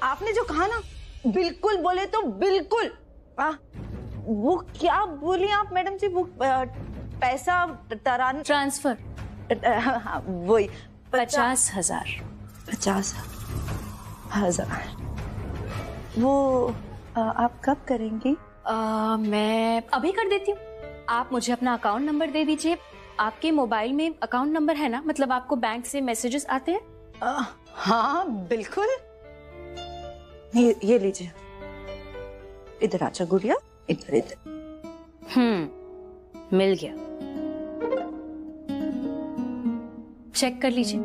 आपने जो कहा ना, बिल्कुल बोले तो बिल्कुल। वो क्या बोली आप मैडम जी? वो पैसा
ट्रांसफर,
वही
50,000।
50,000 वो आप कब करेंगी?
मैं अभी कर देती हूँ। आप मुझे अपना अकाउंट नंबर दे दीजिए। आपके मोबाइल में अकाउंट नंबर है ना? मतलब आपको बैंक से मैसेजेस आते हैं?
हाँ बिल्कुल। ये लीजिए, इधर आजा गुड़िया, इधर।
मिल गया, चेक कर लीजिए।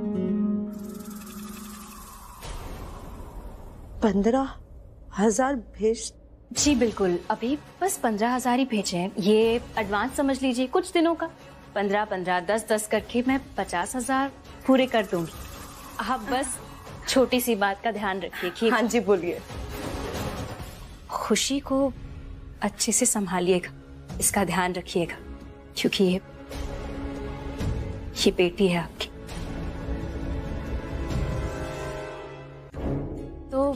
15,000 भेज?
जी बिल्कुल, अभी बस 15,000 ही भेजे हैं। ये एडवांस समझ लीजिए, कुछ दिनों का। 15-15, 10-10 करके मैं 50,000 पूरे कर दूंगी। आप बस छोटी सी बात का ध्यान रखिए कि
हाँ जी बोलिए।
खुशी को अच्छे से संभालिएगा, इसका ध्यान रखिएगा, क्योंकि ये बेटी है आपकी। तो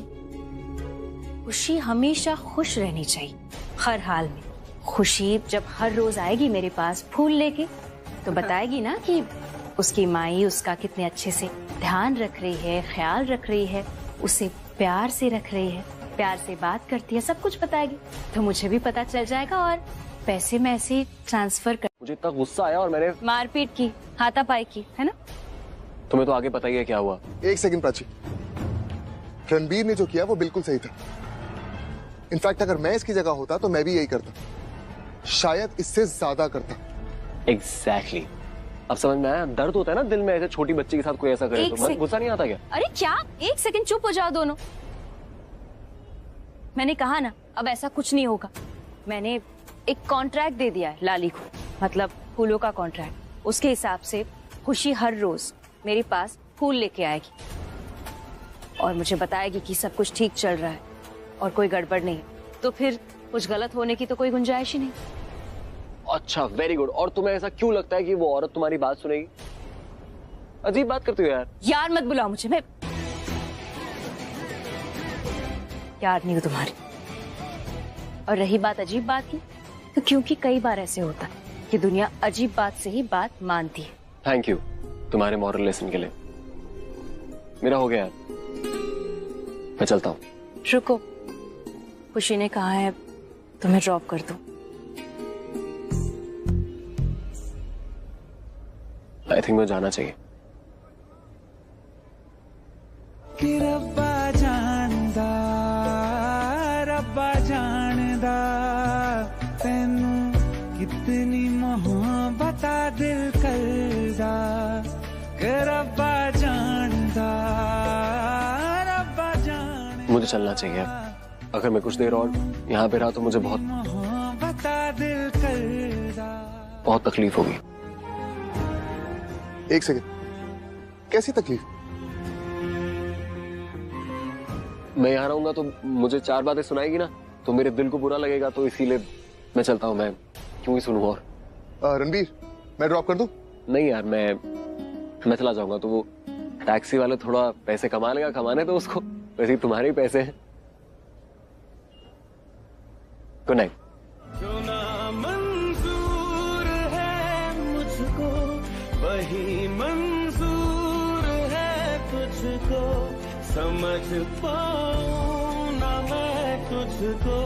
खुशी हमेशा खुश रहनी चाहिए, हर हाल में। खुशी जब हर रोज आएगी मेरे पास फूल लेके, तो बताएगी ना कि उसकी माई उसका कितने अच्छे से ध्यान रख रही है, ख्याल रख रही है, उसे प्यार से रख रही है, प्यार से बात करती है, सब कुछ बताएगी। तो मुझे भी पता चल जाएगा और पैसे मैं ऐसे ट्रांसफर कर।
मुझे इतना गुस्सा आया और मैंने
मारपीट की, हाथापाई की, है ना?
तुम्हें तो आगे पता ही है क्या हुआ।
एक सेकंड प्राची, रणबीर ने जो किया वो बिल्कुल सही था। इनफैक्ट अगर मैं इसकी जगह होता तो मैं भी यही करता, शायद इससे ज्यादा करता।
एग्जैक्टली। अब समझ में आया, दर्द होता है ना दिल में, ऐसे छोटी बच्ची के साथ कोई ऐसा करे तो गुस्सा नहीं आता क्या?
अरे क्या, एक सेकंड चुप हो जाओ दोनों। मैंने कहा ना, अब ऐसा कुछ नहीं होगा। मैंने एक कॉन्ट्रैक्ट दे दिया है लाली को, मतलब फूलों का कॉन्ट्रैक्ट। उसके हिसाब से खुशी हर रोज मेरे पास फूल लेके आएगी और मुझे बताएगी कि सब कुछ ठीक चल रहा है और कोई गड़बड़ नहीं। तो फिर कुछ गलत होने की तो कोई गुंजाइश ही नहीं।
अच्छा, वेरी गुड। और तुम्हें ऐसा क्यों लगता है कि वो औरत तुम्हारी बात सुनेगी? अजीब बात करती हो यार।
यार मत बुलाओ मुझे, मैं यार नहीं हूं तुम्हारी। और रही बात अजीब बात की, तो क्योंकि कई बार ऐसे होता है कि दुनिया अजीब बात से ही बात मानती है।
थैंक यू तुम्हारे मॉरल लेसन के लिए। मेरा हो गया यार, मैं चलता हूँ।
रुको, खुशी ने कहा है तुम्हें ड्रॉप कर दूं।
आई थिंक मुझे जाना चाहिए।
कि रब्बा जानदा तैनू कितनी मोहब्बत दिल करदा, कि रब्बा जानदा
मुझे चलना चाहिए। अगर मैं कुछ देर और यहाँ पे रहा तो मुझे बहुत तकलीफ होगी।
एक सेकंड, कैसी तकलीफ?
मैं यहाँ रहूंगा तो मुझे 4 बातें सुनाएगी ना, तो मेरे दिल को बुरा लगेगा, तो इसीलिए मैं चलता हूँ। मैं क्यों ही सुनूं। और
रणबीर, मैं ड्रॉप कर दूं?
नहीं यार, मैं चला जाऊंगा तो वो टैक्सी वाले थोड़ा पैसे कमा लेगा, कमाने तो उसको, वैसे ही तुम्हारे ही पैसे हैं। Good night.
जो ना मंजूर है मुझको वही मंजूर है तुझको, समझ पाऊं ना मैं तुझको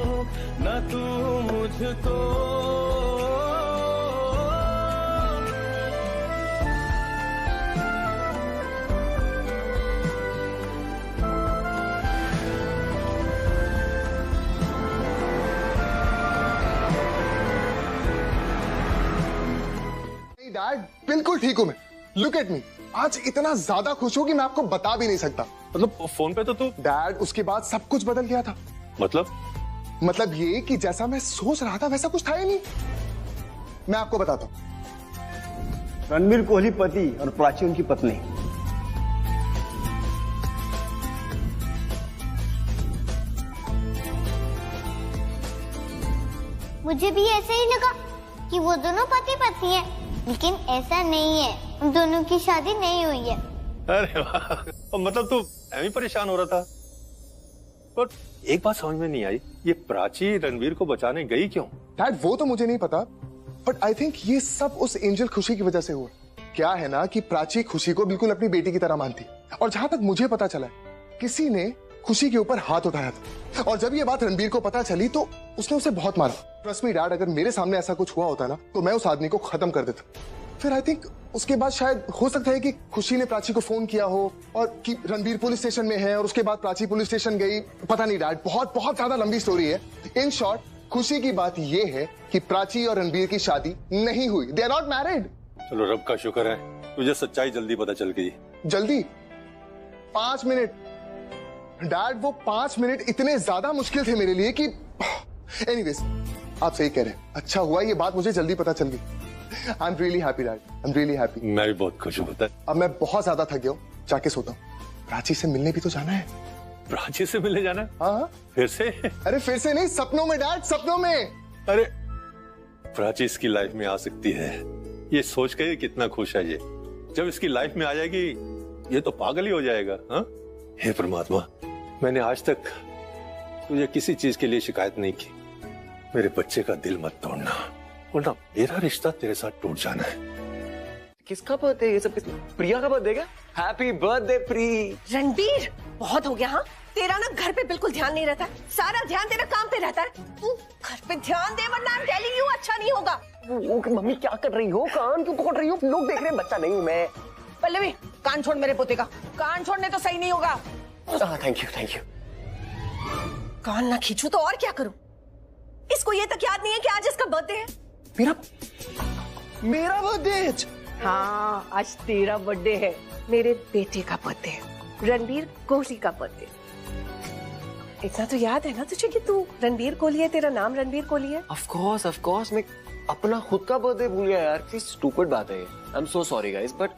ना तू मुझको।
डैड बिल्कुल ठीक हूँ मैं। लुक एट मी, आज इतना ज्यादा खुश हूँ कि मैं आपको बता भी नहीं सकता।
मतलब फोन पे तो तू
डैड, उसके बाद सब कुछ बदल गया था।
मतलब
ये कि जैसा मैं सोच रहा था वैसा कुछ था ही नहीं। मैं आपको बताता हूँ।
रणबीर कोहली पति और प्राची उनकी पत्नी।
मुझे भी ऐसा ही लगा कि वो दोनों पति पत्नी है, लेकिन ऐसा नहीं है, उन दोनों की शादी नहीं हुई है।
अरे वाह, मतलब तू ऐਵੇਂ परेशान हो रहा था। पर एक बात समझ में नहीं आई, ये प्राची रणवीर को बचाने गई क्यों?
डैड वो तो मुझे नहीं पता, बट आई थिंक ये सब उस एंजल खुशी की वजह से हुआ। क्या है ना कि प्राची खुशी को बिल्कुल अपनी बेटी की तरह मानती, और जहां तक मुझे पता चला किसी ने खुशी के ऊपर हाथ उठाया था, और जब ये बात रणबीर को पता चली तो उसने उसे बहुत मारा। ट्रस्ट मी डैड, अगर मेरे सामने ऐसा कुछ हुआ होता ना तो मैं उस आदमी को खत्म कर देता। फिर आई थिंक उसके बाद शायद हो सकता है कि खुशी ने प्राची को फोन किया हो और कि रणबीर पुलिस स्टेशन में है, और उसके बाद प्राची पुलिस स्टेशन गई। पता नहीं डैड, बहुत ज्यादा लंबी स्टोरी है। इन शॉर्ट, खुशी की बात ये है कि प्राची और रणबीर की शादी नहीं हुई। They are not married.
चलो रब का शुक्र है तुझे सच्चाई जल्दी पता चल गई।
जल्दी? 5 मिनट डैड, वो 5 मिनट इतने ज्यादा मुश्किल थे मेरे लिए कि एनीवेज, आप सही कह रहे हैं। अच्छा हुआ ये बात मुझे जल्दी पता चल गई। I am really happy dad, I am really happy.
मैं भी बहुत खुश हूँ।
अब मैं बहुत ज्यादा थक गया हूँ, जाके सोता हूँ। प्राची से मिलने भी तो जाना है।
प्राची से मिलने जाना है?
हाँ।
फिर से?
अरे फिर से नहीं, सपनों में डैड, सपनों में।
अरे प्राची इसकी लाइफ में आ सकती है, ये सोच के कितना खुश है ये। जब इसकी लाइफ में आ जाएगी ये तो पागल ही हो जाएगा। हाँ, हे परमात्मा, मैंने आज तक तुझे किसी चीज के लिए शिकायत नहीं की। मेरे बच्चे का दिल मत तोड़ना, वरना मेरा रिश्ता तेरे साथ टूट जाना है।
किसका बर्थडे ये सब? प्रिया का बर्थडे क्या? Happy birthday pre.
रणबीर, बहुत हो गया। हाँ, तेरा ना घर पे बिल्कुल ध्यान नहीं रहता, सारा ध्यान तेरा काम पे रहता है। तू घर पे ध्यान दे, वरना आई एम टेलिंग यू अच्छा नहीं होगा।
मम्मी क्या कर रही हो? कान क्यों पकड़ रही हो? लोग देख रहे हैं, बच्चा नहीं हूँ मैं।
पल्लवी, कान छोड़ मेरे पोते का। कान छोड़ने तो सही नहीं होगा।
Thank you thank you.
कान ना खींचू तो और क्या करूं? इसको ये तक याद नहीं है कि आज इसका बर्थडे है।
मेरा बर्थडे?
हाँ, आज तेरा बर्थडे है, मेरे बेटे का बर्थडे है, रणबीर कोहली का बर्थडे। इतना तो याद है ना तुझे कि तू रणबीर कोहली है, तेरा नाम रणबीर कोहली है?
ऑफ कोर्स मैं अपना खुद का बर्थडे भूल गया यार। किस स्टूपिड बात है ये। I am so sorry guys, but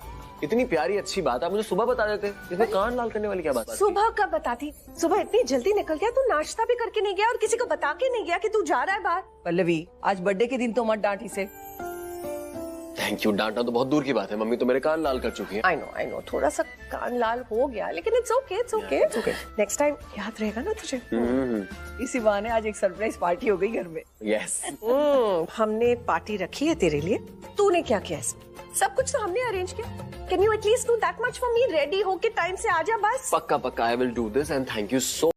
इतनी प्यारी अच्छी बात आप मुझे सुबह बता देते, इसमें कान लाल करने वाली क्या बात?
सुबह कब बताती? सुबह इतनी जल्दी निकल गया, तू नाश्ता भी करके नहीं गया और किसी को बता के नहीं गया कि तू जा रहा है बाहर।
पल्लवी, आज बर्थडे के दिन तो मत डांट इसे।
थैंक यू, डांटना तो बहुत दूर की बात है, मम्मी तो मेरे कान लाल कर चुकी है।
आई नो, थोड़ा सा कान लाल हो गया, लेकिन इट्स ओके। नेक्स्ट टाइम याद रहेगा ना तुझे।
इसी बहाने आज एक सरप्राइज पार्टी हो गई घर में।
यस।
हमने पार्टी रखी है तेरे लिए, तूने क्या किया इसमें? सब कुछ तो हमने अरेंज किया। Can you at least do that much for me? Ready होके टाइम से आ जा बस।
पक्का, I will do this and thank you so